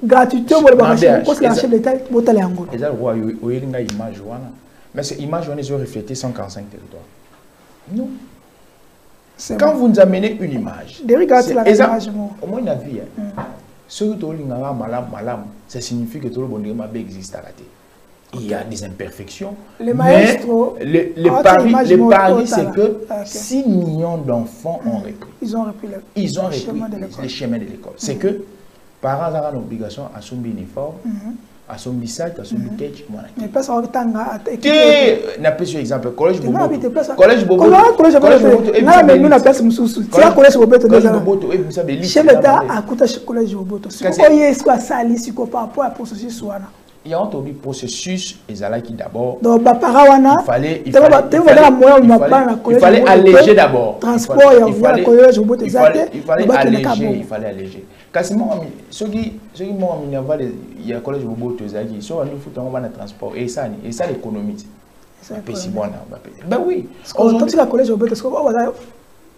gratuité pour le bagage parce que la chef d'état botale Angola. Et ça roi oyelinga image wana. Mais cette image on est refléter 145 territoires. Non. Quand vous nous amenez une image, au moins la vie, ceux qui ont malam, ça signifie que tout le monde existe. Il y a des imperfections. Les maestros, le pari, c'est que 6 millions d'enfants ont repris. Ils ont repris les chemins de l'école. C'est que parents ont l'obligation à son uniforme. À son sac, à son ketch, mais pas ça tanga n'a pas sur exemple collège Boboto collège Boboto et mais nous na place mususu tu as collège Boboto déjà chef d'état à côté collège Boboto ce qu'on y est quoi ça ali siko par rapport à processus wana il y a un processus ezalaki d'abord donc ba parawana il fallait alléger d'abord transport il fallait collège Boboto il fallait alléger quasiment ceux qui m'ont amené il y a collège Boboto ezalaki so nous fout on va dans transport et ça l'économie c'est bon ben oui aujourd'hui la collège Boboto parce que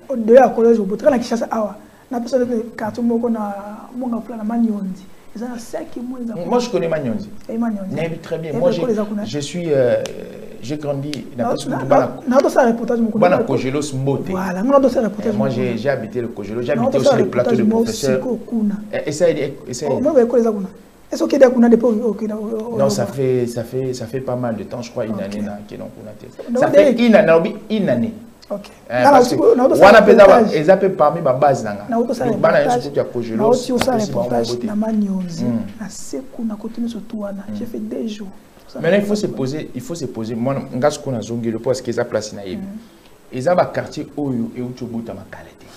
on de la collège Boboto kana kishasa awa na personne de carton moko na monga plan na Manyondi. Moi je connais Magnonzi. Très bien. Moi j'ai grandi dans le Kogelo Mbote. Moi j'ai habité le Kogelo, j'ai habité aussi le plateau de professeurs. Non, ça fait pas mal de temps, je crois, une année. Ça fait une année. Ok. Parce que on appelle ça parmi ma base là. J'ai fait des jours. Maintenant il faut se poser moi ngas ko na zongi le parce que ça place na yebi. Eza ba quartier oyo e uchobuta makalete.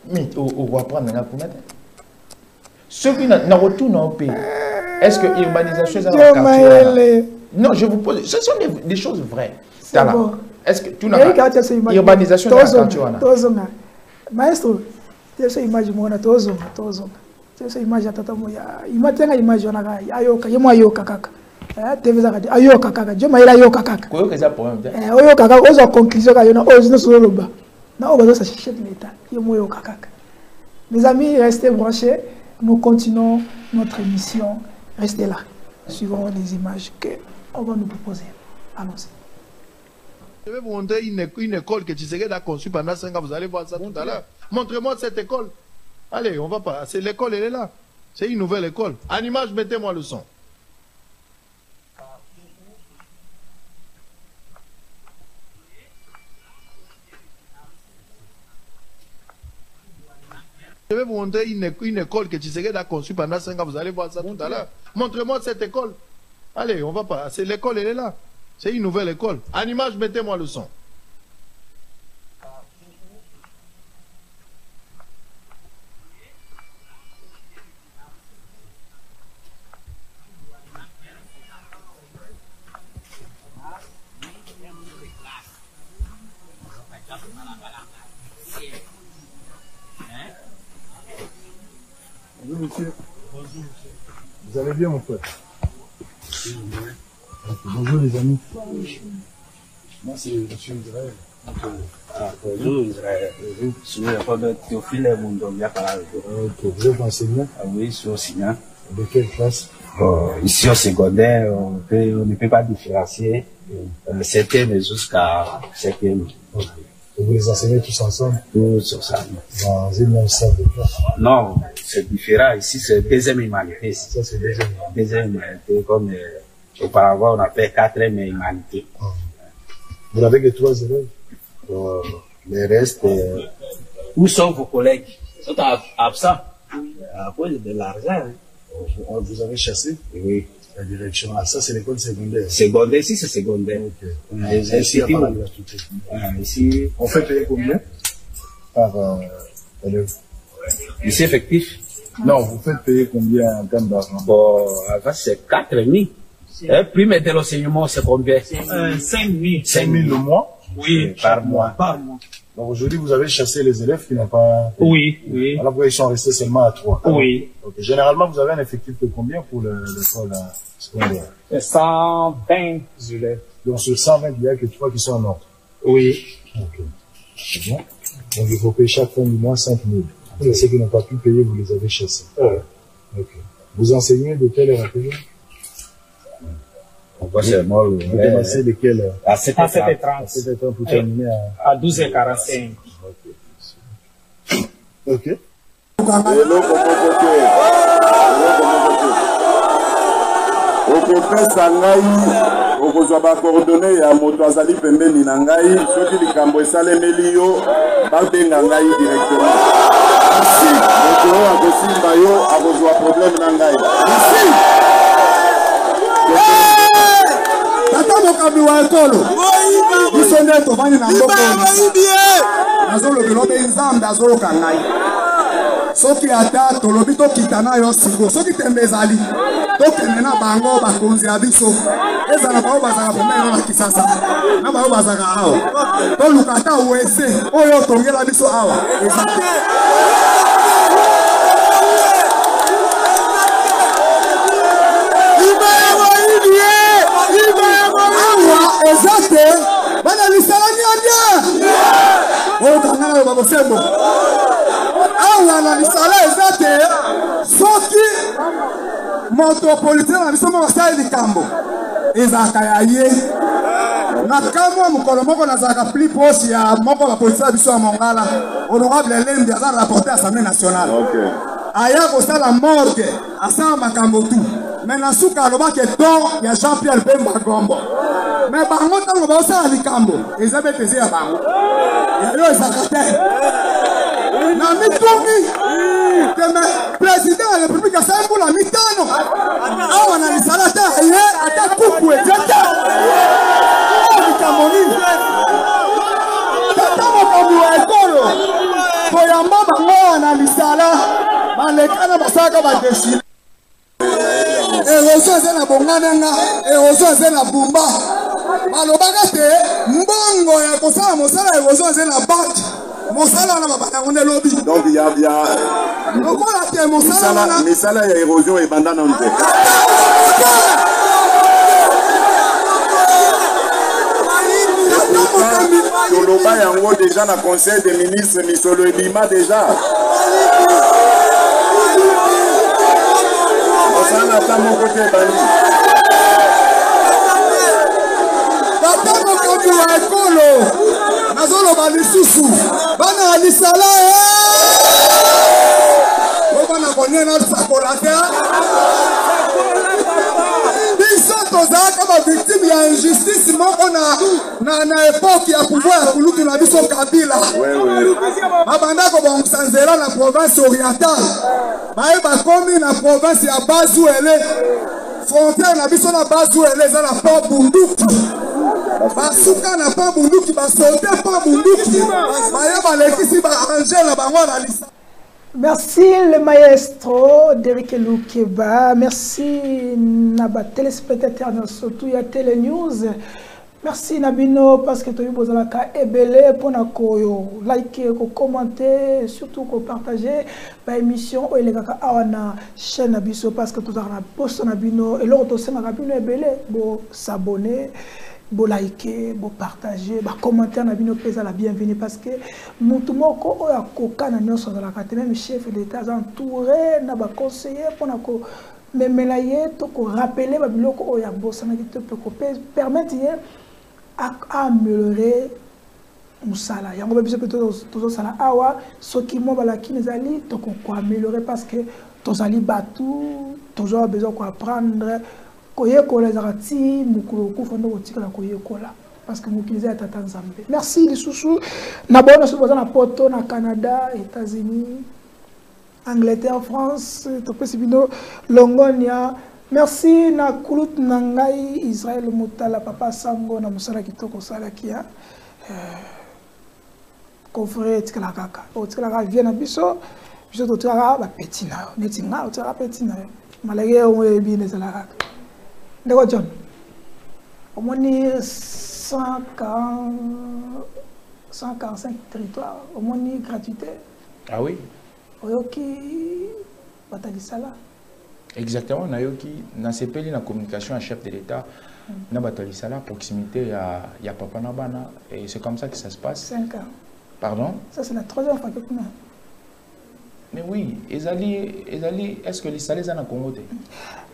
Mais on va prendre na kuna. Ceux qui na retourne en pays. Est-ce que l'urbanisation est dans le quartier? Non, je vous pose, ce sont des choses vraies. Est-ce que tu n'as pas l'urbanisation dans le quartier? Maestro, tu sais image moi tozonga. Tu sais image tata moya. Imatenga image ona ayoka yemo ayoka kaka. TV za kadi ayoka kaka. Jo maila ayoka kaka. Ko yoka za problème. Oyo kaka ozo conclusion ka yona ozo soloba. Na obazo sa chef de l'état. Yemo ayoka kaka. Mes amis, restez branchés. Nous continuons notre émission. Restez là. Suivons les images qu'on va nous proposer. Allons-y. Je vais vous montrer une école que Tshisekedi a conçue pendant 5 ans. Vous allez voir ça tout à l'heure. Montrez-moi cette école. Allez, on va pas. C'est l'école, elle est là. C'est une nouvelle école. En image, mettez-moi le son. Je vais vous montrer une école que Tshisekedi a conçue pendant 5 ans. Vous allez voir ça tout à l'heure. Montrez-moi cette école. Allez, on va pas. C'est l'école, elle est là. C'est une nouvelle école. En image, mettez-moi le son. Bonjour monsieur. Bonjour monsieur. Vous allez bien mon frère? Bonjour les amis. Moi c'est monsieur Israël. Bonjour Israël. Je suis le frère Théophile Mundombia Parado. Ok, vous êtes enseignant? Oui, je suis enseignant. De quelle classe? Ici au secondaire, on ne peut pas différencier septième jusqu'à cinquième. Okay. Et vous les enseignez tous ensemble? Tous ensemble. Dans une même salle de classe? Non, c'est différent. Ici, c'est deuxième humanité. Ça, c'est deuxième. Deuxième humanité, comme auparavant, on a fait quatrième humanité. Vous n'avez que 3 élèves? Les restes... Où sont vos collègues? Ils sont absents. À cause de l'argent. Vous avez chassé? Oui. La direction. Ah, ça, c'est l'école secondaire. Secondaire, ici, c'est secondaire. Ok. Ici, on fait payer combien par élève? Ici, effectif. Non, vous faites payer combien en termes d'argent? Bon, avant, c'est 4 000. Prime de l'enseignement, c'est combien? 5 000. 5 000 le mois? Oui, par mois. Donc aujourd'hui, vous avez chassé les élèves qui n'ont pas... Oui. Alors ils sont restés seulement à 3. Oui. Okay. Généralement, vous avez un effectif de combien pour l'école secondaire? 120 élèves. Donc sur 120, il n'y a que 3 qui sont en ordre? Oui. Ok. C'est bon. Donc il faut payer chaque fin du mois 5 000. Et ceux qui n'ont pas pu payer, vous les avez chassés. Ok. Vous enseignez de quelle heure à quelle heure? Vous commencez de quelle heure? À 7h30. À 7h30 pour terminer à 12h45. Ok. okopesa ngai okozwa bakordone ya moto azali pembeni na ngai soki likambo esalemeli yo babenga ngai directement asi moto oyo akosimba yo akozwa problème na ngai asi tata mokambi wa ekolo biso nde tovandi na mboko nazolobela obe nzambe azoloka ngai soki ata tolobi tokita na yo siko soki tembe ezali tokende na bango bakonzi ya biso ezala bao bazaka pembeni na kisasa na bao bazaka awa toluka ata wese oyo tongela biso awa eza awa eza te bana lisala niandia oyo kangana yo bakosembo awa na lisala eza te soki moto politique na biso moko asali likambo ezalaka ya ye na kamwa mokolo moko nazalaka pli proche ya moko bapolitique na biso ya mongala honorable Lembi aza rapporteur assemblée nationale aya kosala morgue asala makambo tu me na suka alobaki tort ya Jean-Pierre Bemba Gombo me bango ntango baosala likambo eza bete eza ya bango yayo ezalaka te na mitungi teme président ya république asali mbula mitano awa na lisala te aye ata kuku ejete likambo nini tata mokambi wa ekolo koyamba bango na lisala balekana basalaka badesine eroso eza na bongananga eroso eza na bumba balobaka te mbongo ya kosala mosala eroso eza na banke mosala wana babandango nde lobi donc ya lokola te mosala wana misala ya érosion ebanda nano te toloba yango déjà na conseil des ministres misolo ebima déjà osala ata moko te ebandi tata mokambi wa ekolo nazoloba lisusu bana ya lisala o bana koniena sakola te biso tozalaka victime ya injustice moko na époque ya pouvoir ya kulutu na biso Kabila. Babanda ko bongisa nzela na province orientale. Baye bakomi na province ya Bazuele. Frontière na biso na Bazuele eza na Port Bunduki. Basuka na Port Bunduki basote Port Bunduki. Baye balekisi ba arranger na bango na lisa. Merci le maestro Derek Loukeba. Merci Naba téléspectateurs surtout il y a Télé News. Merci Nabino parce que tu as eu besoin de ebele pour na liker, commenter, surtout partager l'émission ou les gars awana chaîne Nabiso parce que tu as un post Nabino et l'autre aussi Nabino ebele pour s'abonner. Bo liker, bo partager, bo commenter na bino pesa la bienvenue parce que mutu moko oya koka na nyonso za la kate même chef d'état entouré na ba conseiller pour na ko memela ye to ko rappeler ba biloko oya bossa na kite peut permettre à améliorer musala yango ba biso to sala awa soki mo bala kinezali to ko améliorer parce que tozali batu toujours besoin ko apprendre parce que merci les sous Nabona sur na poto na Canada, États-Unis, Angleterre, France, Topesibino, Longonia. Merci na kulut nangai Israël Mutala papa Sango na musala kitoko sala kia confrère tikala kaka. O tikala kaka vient na biso, biso to tikala ba petina, netinga o tikala petina. Malgré on est bien les ala. D'accord, John. Au moins 145 territoires, au moins gratuité. Ah oui. Oyoki Batalisala. Exactement, Nayoki, na CPL, la communication à chef de l'État, na Batalisala, proximité, il y a Papa Nabana, et c'est comme ça que ça se passe. 5 ans. Pardon? Ça, c'est la 3e fois que tu m'as. Mais oui, est-ce que les salaires sont en Congo?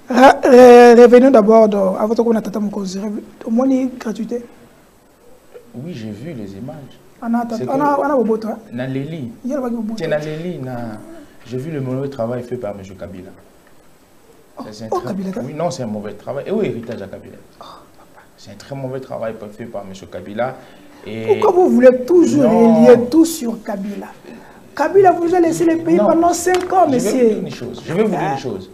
Revenons d'abord à votre communauté, au moins gratuité. Oui, j'ai vu les images. On a Boboto. J'ai vu le mauvais travail fait par M. Kabila. Oui, non, c'est un mauvais travail. Et oui, héritage à Kabila. C'est un très mauvais travail fait par M. Kabila. Et pourquoi vous voulez toujours relier tout sur Kabila? Kabila vous a laissé le pays pendant 5 ans, monsieur. Je vais vous dire une chose.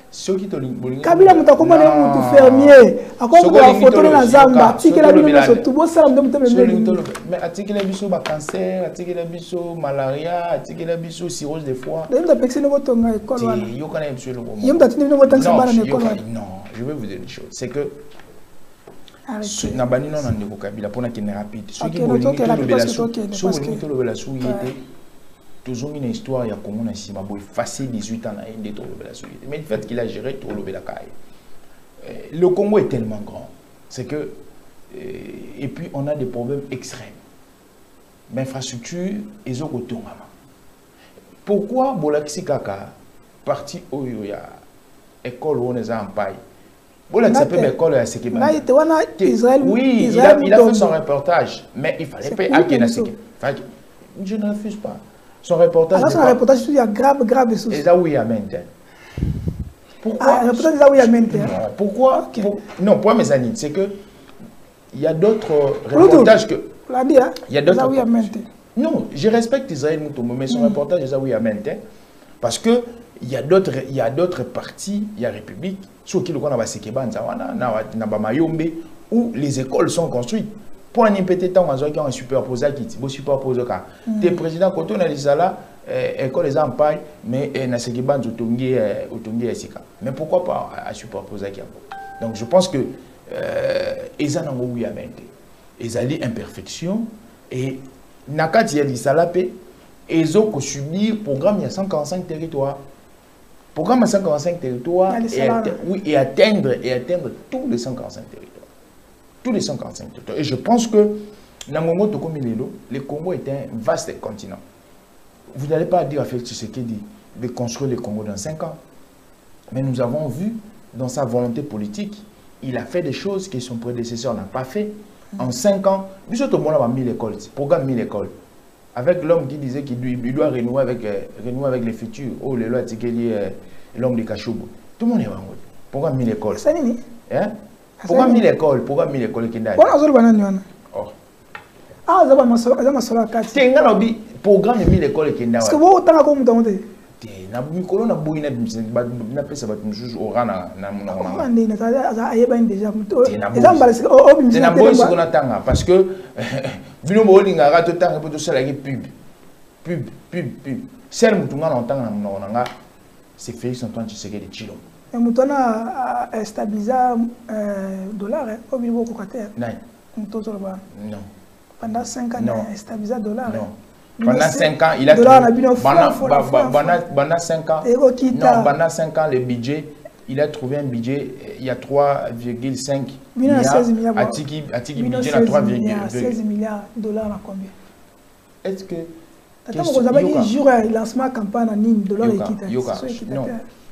Ceux qui te Kabila mutakoma na mutu fermier akombo la photo na zamba tikela bino so tubo sala ndo mais atikela biso ba cancer atikela biso malaria atikela biso cirrhose de foie nda pexene botonga école wana yo kana biso le moment yemta tini bino botangi bana na école wana non je vais vous dire une chose c'est que na bani non ndeko Kabila pona ki ne rapide ceux qui bolingi to le bela sou yete toujours une histoire, il y a comme on a ici, facile 18 ans, mais le fait qu'il a géré tout le le Congo est tellement grand, c'est que, et puis on a des problèmes extrêmes. L'infrastructure, ils ont retourné. Pourquoi Bolaxi Kaka, parti où il y a école où on est en paille, Bolaxi école à Sekeba. Oui, il a fait son reportage, mais il fallait payer à Kenaseke. Je ne refuse pas. Son reportage. Alors, son reportage, il y a grave soucis. Et ça, oui, amen. Pourquoi? Pourquoi? Non, pour mes amis, c'est que il y a d'autres reportages que. Il y a d'autres. Non, je respecte Israël Moutoumou, mais son reportage, c'est ça, oui, amen. Parce que il y a d'autres partis, il y a République, sur qui le qu'on a Sekeba, Mayombe, où les écoles sont construites. Pour un petit temps, on a superposé qui est superposé. Des présidents, quand on a dit ça là, école les empailles, mais na Sekeba, mais pourquoi pas à superposer qui? Donc je pense que ils ont oui à mettre. Ils ont des imperfections et nakati yali salapé, ils ont subi programme il y a 145 territoires. Programme à 145 territoires et atteindre tous les 145 territoires. Tous les 145 territoires. Et je pense que le Congo est un vaste continent. Vous n'allez pas dire à Félix Tshisekedi de construire le Congo dans 5 ans. Mais nous avons vu dans sa volonté politique, il a fait des choses que son prédécesseur n'a pas fait. En 5 ans, tout le monde a mis l'école, programme 1000 écoles. Avec l'homme qui disait qu'il doit renouer avec les futurs. Oh, l'homme de Kachoubou. Tout le monde est en route. Programme 1000 écoles. C'est nini? Hein? Pourquoi 1000 écoles? Pourquoi 1000 écoles qui n'ont pas? Oh. Ah, ça va ma 4. C'est un programme de 1000 écoles qui n'ont pas. Est-ce que vous avez autant comme vous avez? Na mikolo na boyina na pesa bat mususu orana na na na ayeba déjà na boy sikona tanga parce que bino bolinga ga to tanga poto sala ki pub sel mutunga na tanga na nga c'est Félix Antoine Tshisekedi Tshilombo et mutona stabiliser dollar au niveau cocateur non pendant 5 ans stabiliser dollar pendant 5 ans, il a pendant 5 ans, non, pendant 5 ans, le budget, il a trouvé un budget, il y a 3,5 milliards. Atiki budget à 16 milliards de dollars à combien? Est-ce que... Vous avez dit jour il lancement campagne en ligne, dollar et non,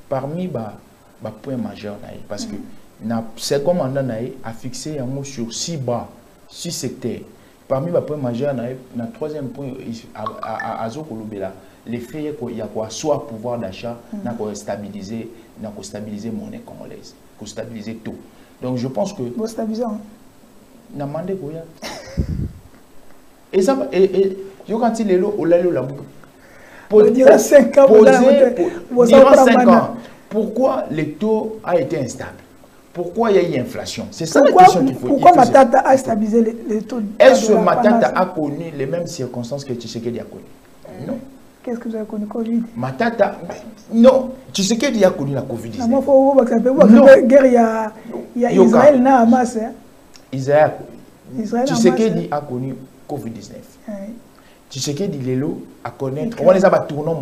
parmi les points majeurs, parce que le second mandat a fixé un mot sur 6 bas, 6 secteurs. Parmi les points majeurs, le troisième point, l'effet qu'il y a quoi, soit pouvoir d'achat, stabiliser la monnaie congolaise, pour stabiliser tout. Donc je pense que... Vous stabilisez. Na mandé quoi. Et ça, je quand il est là, on l'a là. Pour dire 5 ans, durant 5 ans, pourquoi le taux a été instable? Pourquoi il y a eu inflation? C'est ça la question qu'il faut. Pourquoi Matata a stabilisé les taux? Est-ce que Matata a connu les mêmes circonstances que Tshisekedi a connu? Non. Qu'est-ce que vous avez connu? Covid? Matata, non. Tshisekedi a connu la Covid-19. Non. Il y a Israël et Hamas. Israël. Tshisekedi a connu Covid-19. Tshisekedi Lelo a connaître. On les a tournant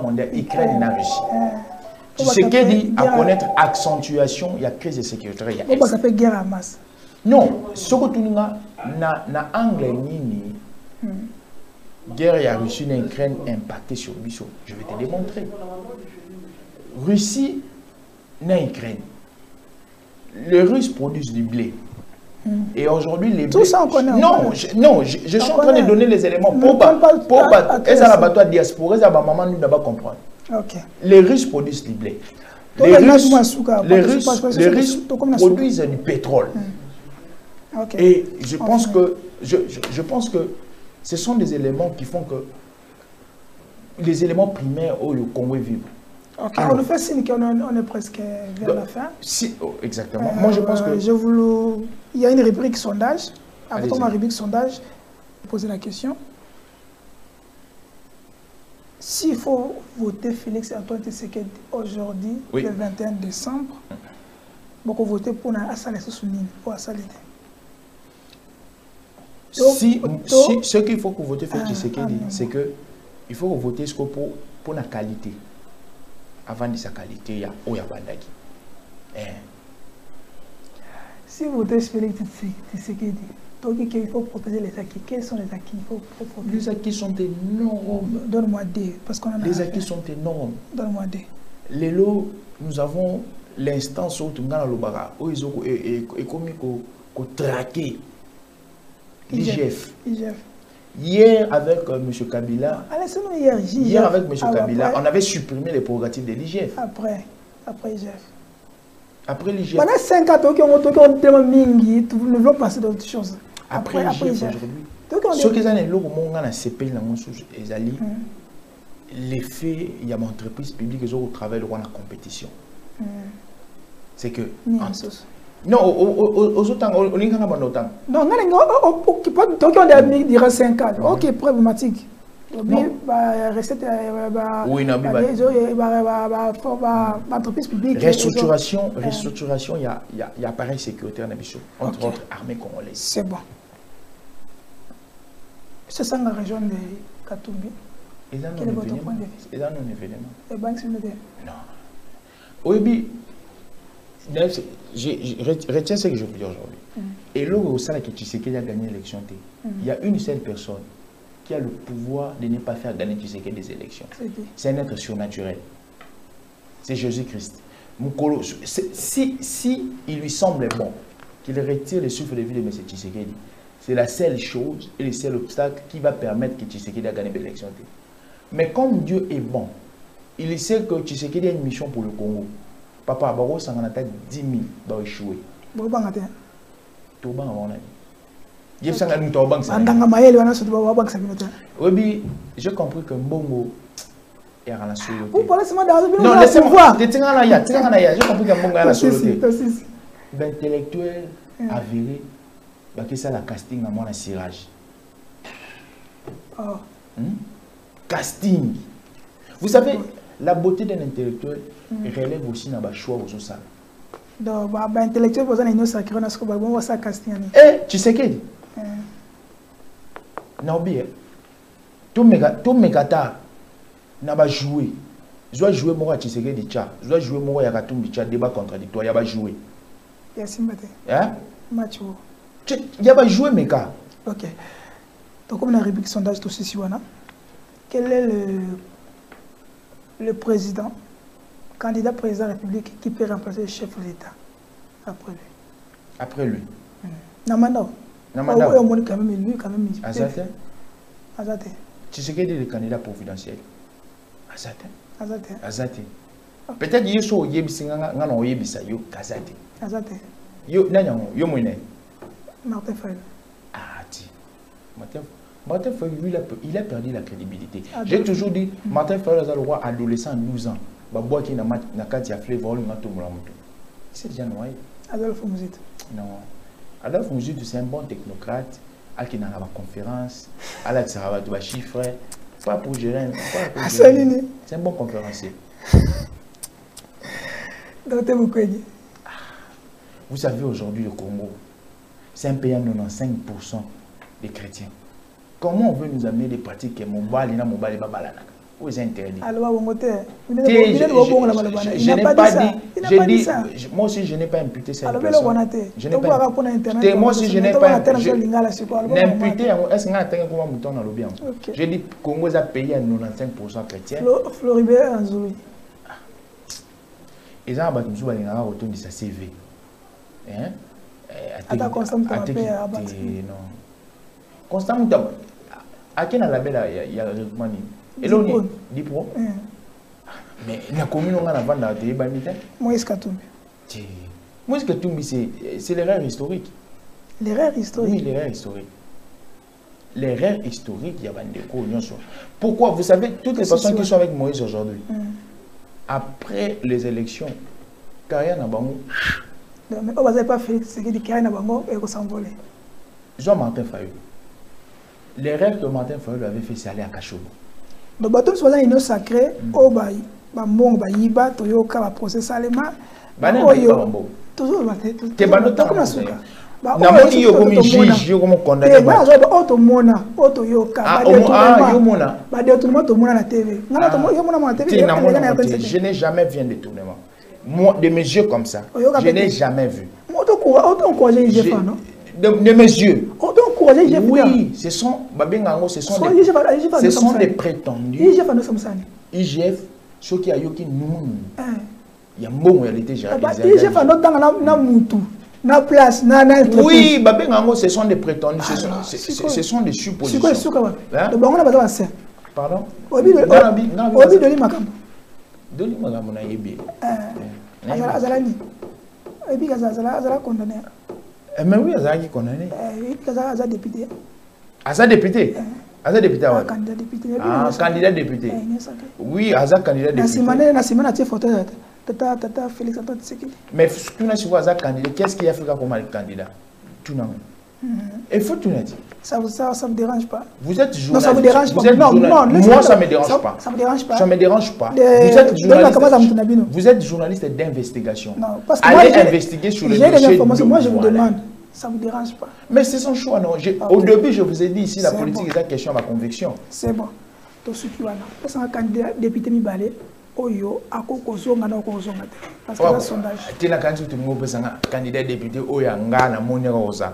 mondial, Ukraine et Russie. Tshisekedi à connaître accentuation, il y a crise de sécurité. Il y a une guerre à masse. Non, ce que tu na anglais nini guerre et Russie et Ukraine impacté sur Bissau. Je vais te démontrer. Russie et Ukraine. Les Russes produisent du blé. Et aujourd'hui, les tout ça on connaît. Non, je suis en train de donner les éléments pour la bataille diaspora, ça va maman nous d'abord comprendre. Okay. Les Russes produisent du blé. Les Russes produisent du pétrole. Okay. Et je pense que ce sont des éléments qui font que les éléments primaires où le Congo vit. Okay. Alors, on nous fait signe qu'on est presque vers la fin. Si, exactement. Moi, je pense que... Il y a une rubrique sondage. Avant ma rubrique sondage, poser la question. S'il faut voter Félix Antoine Tshisekedi aujourd'hui, le 21 décembre, vous votez pour Assalé Sounine, pour Assalé. Ce qu'il faut que vous votez Félix Tshisekedi, c'est que il faut voter pour la qualité. Avant de sa qualité, il y a Oyabandaki. Si vous votez Félix Tshisekedi, donc il faut protéger les acquis. Quels sont les acquis? Les acquis sont énormes. Donne-moi des. Parce qu'on les acquis sont énormes. Donne-moi des. Les lots, nous avons l'instance où nous avons le commis qu'on traquer l'IGF. Hier, avec M. Kabila, avec M. Kabila, on avait supprimé les prérogatives de l'IGF. Après IGF. Après l'IGF. Pendant 5 ans, nous voulons passer d'autres choses. Après l'IGF aujourd'hui. Ce que j'ai dit, l'effet, il y a une entreprise publique qui travaille dans la compétition. C'est que... Non, aux autres, on est en autant. Non, on a mis 5 ans. Ok, problématique. Oui, non, entreprise publique. Restructuration, il y a appareil sécuritaire entre autres armées congolaises. C'est bon. C'est ça la région de Katumbi. Quel est votre point de vue? C'est un non-événement. Les banques sont des... Non. Oui, je retiens ce que je veux dire aujourd'hui. Et là où ça, que Tshisekedi a gagné l'élection, il y a une seule personne qui a le pouvoir de ne pas faire gagner Tshisekedi des élections. C'est un être surnaturel. C'est Jésus-Christ. Si il lui semble bon qu'il retire le souffle de vie de M. Tshisekedi, c'est la seule chose et le seul obstacle qui va permettre que Tshisekedi a gagné l'élection. Mais comme Dieu est bon, il sait que Tshisekedi a une mission pour le Congo. Papa, baro sangana ta 10 000 ba échouer. Bo bangate. To banga mona. Yef sanga nous to bang ça. Andanga mayele wana so ba bang ça minute. Oui, j'ai compris que Mbongo est à la soloté. Vous parlez seulement dans le non, laissez-moi. J'ai compris que Mbongo est à la soloté. L'intellectuel avéré, bah que ça la casting à moi la cirage. Oh. Casting. Vous savez, la beauté d'un intellectuel relève aussi dans le choix aux autres. Donc, intellectuel, vous avez une sacrée, on a ce qu'on va faire casting. Eh, tu sais qui? Non, bien. Tout megata n'a pas joué. Je dois jouer moi tu sais que de tcha. Je dois jouer moi ya katumbi tcha débat contradictoire, ya pas jouer. Ya simbate. Hein? Match. Ya pas jouer meka. OK. Donc comme on a rubrique sondage tout ceci wana. Quel est le président, candidat président de la République qui peut remplacer le chef de l'État après lui? Après lui. Namanda. Namanda. On est quand même élu, quand même. Azate. Azate. Tu sais qu'il est le candidat présidentiel. Azate. Azate. Azate. Peut-être qu'il y a so yebisi ngana oyebisa yo Azate. Azate. Yo nanya yo moine. Martin Fayulu. Ah ti. Martin Fayulu il a perdu la crédibilité. J'ai toujours dit Martin Fayulu a le roi adolescent 12 ans. Ba bois qui na kati ya flavor le ngato mulamuto. C'est déjà noyé. Adolphe Mouzit. Non. Adolphe Mouzit c'est un bon technocrate. À qui n'a pas conférence, à la Tsaraba doit chiffrer, pas pour gérer. C'est un bon conférencier. Vous savez aujourd'hui le Congo, c'est un pays à 95% des chrétiens. Comment on veut nous amener des pratiques que Mobali na Mobali babalana? Où est interdit? Je n'ai pas dit. J'ai dit. Moi aussi je n'ai pas imputé cette personne. Je n'ai pas. Moi aussi je n'ai pas. N'imputé. Est-ce qu'on a atteint comment mouton dans le bien? J'ai dit Congo est un pays à 95% chrétien. Floribert Anzoui. Et ça, bah, nous allons retourner sa CV. Hein? Attends, Constant non. Constant Moutam. À quel label il y a recommandé? Et là, on dit pro. Mais la commune, on a la vente à Tébanita. Moïse Katumbi. Moïse Katumbi, c'est l'erreur historique. L'erreur historique? Oui, l'erreur historique. L'erreur historique, il y a des cours. Pourquoi? Vous savez, toutes les personnes qui sont avec Moïse aujourd'hui, après les élections, Kaya Nabango. Mais on ne va pas faire ce que dit Kaya Nabango et qu'on s'envole. Jean-Martin Fayulu. L'erreur que Martin Fayulu avait fait, c'est aller à Kachobo. Donc, bateau soit là, il est sacré, au bail, bon, baïba, toyoka, va procès salema. Toujours, t'es banotan comme ça. Namoni yo comme juge, yo comme condamné. Na zo auto mona, auto yoka. Ah, yo mona. Ba de tout le monde mona na TV. Na to yo mona na TV. Je n'ai jamais vu un détournement. Moi, de mes yeux comme ça, je n'ai jamais vu. Auto encourager les gens, non? De mes yeux. Auto encourager les gens. Oui, ce sont Babengango, ce sont des prétendus. IGF, ceux qui a yoki nous. Il y a un bon réalité, j'ai réalisé. IGF a notre na mutu. Na place, na oui, Babengango, ce sont des prétendus, ce sont des suppositions. C'est quoi? Le bon on a besoin de pardon? Obi de Limakambo. De Limakambo na yebi. Azalani. Obi azala condamné. Mais oui, azala condamné. Oui, azala député. Azala député? Azala député ouais. Candidat député. Ah, candidat député. Oui, azala candidat député. Na simana tie photo Tata Félix Antoine Tshisekedi. Mais tu n'as pas un candidat. Qu'est-ce qu'il y a fait comme candidat? Tu n'as pas. Il faut tout dire. Ça ne me dérange pas. Vous êtes journaliste. Non, ça ne me dérange pas. Non, moi, ça ne me dérange pas. Ça ne me dérange pas. Ça ne me dérange pas. Vous êtes journaliste d'investigation. Non, parce que allez investiguer sur le dossier. J'ai des informations. Moi, je vous demande. Ça ne me dérange pas. Mais c'est son choix, non? Au début, je vous ai dit ici, la politique est la question à ma conviction. C'est bon. Tout ce qui va là. Parce qu'un candidat député Mibale, Oyo, ako kozonga na kozonga te. Parce que le sondage. Tina kanzi tu ngo pesanga candidat député Oya nga na moninga koza.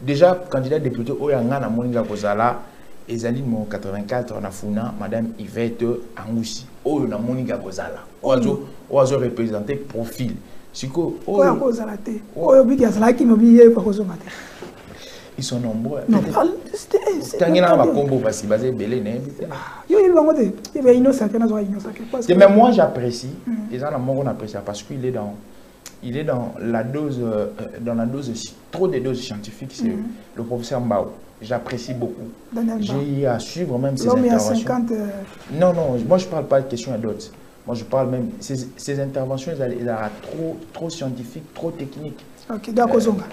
Déjà candidat député Oya nga na moninga kozala ezali mo 84 na funa madame Yvette Angusi. Oyo na moninga kozala. Ozo représenter profil. Siko Oya kozala te. Oyo biki azala ki no biye pa kozonga te. Ils sont nombreux. Non, quand il y a un combo, parce qu'il va se belé, mais moi j'apprécie, et ça on apprécie parce qu'il est dans la dose, trop de doses scientifiques, c'est le professeur Mbao. J'apprécie beaucoup. J'ai eu à suivre même ses interventions. Non, moi je ne parle pas de questions à d'autres. Moi je parle même, ces interventions, elles sont trop scientifiques, trop techniques. Ok, d'accord, Kozonga.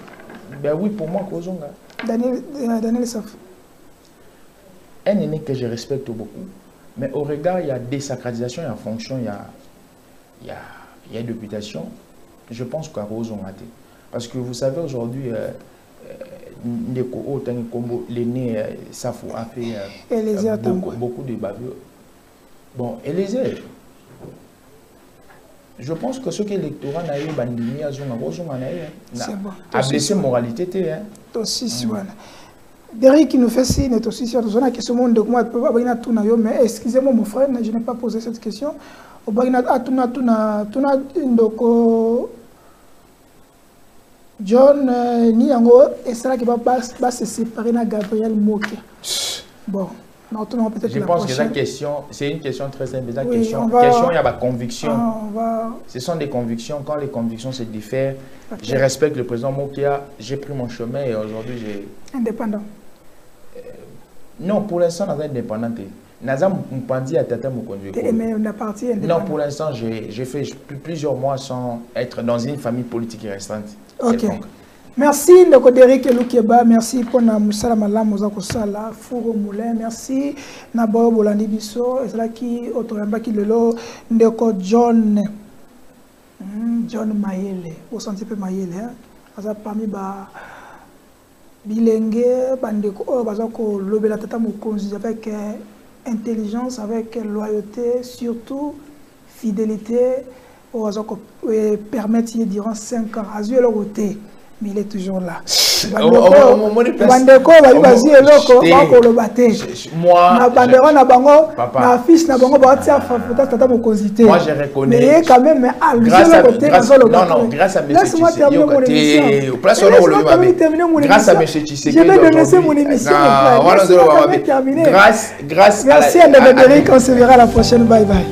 Ben oui, pour moi, Kozonga. Daniel Saf. Un aîné que je respecte beaucoup, mais au regard, il y a désacralisation, il y a fonction, il y a députation. Je pense qu'à Kozonga. Parce que vous savez, aujourd'hui, l'aîné Safou a fait beaucoup de bavures. Bon, Élysée, je pense que ce que l'électorat n'a eu, a blessé moralité. Derrick qui nous fait signe est aussi sur la question de comment mais excusez-moi mon frère, je n'ai pas posé cette question. John Niango et c'est là qui va se séparer de Gabriel Moké. Bon. Je pense que c'est une question très simple. La question, il y a ma conviction. Ce sont des convictions. Quand les convictions se diffèrent, je respecte le président Mokia. J'ai pris mon chemin et aujourd'hui j'ai... Indépendant. Non, pour l'instant, on est indépendant. Non, pour l'instant, j'ai fait plusieurs mois sans être dans une famille politique restante. Ok. Merci Ndeko Derrick Lukeba, merci pour na musala malamu za kosala Furo Moulin, merci na Bobo Bolandi biso ezala ki otoyamba ki lelo Ndeko John Mayele, au senti peu Mayele hein, aza parmi ba bilenge bandeko o baza ko lobela tata mokonzi avec intelligence, avec loyauté, surtout fidélité o baza ko permettre durant 5 ans azu leur côté. Mais il est toujours là. Moi, je reconnais. Mais quand même, grâce à M. Tshisekedi. Grâce à M. Tshisekedi. Je vais dénoncer mon émission. Merci à Ndeko Derrick, on se verra la prochaine. Bye bye.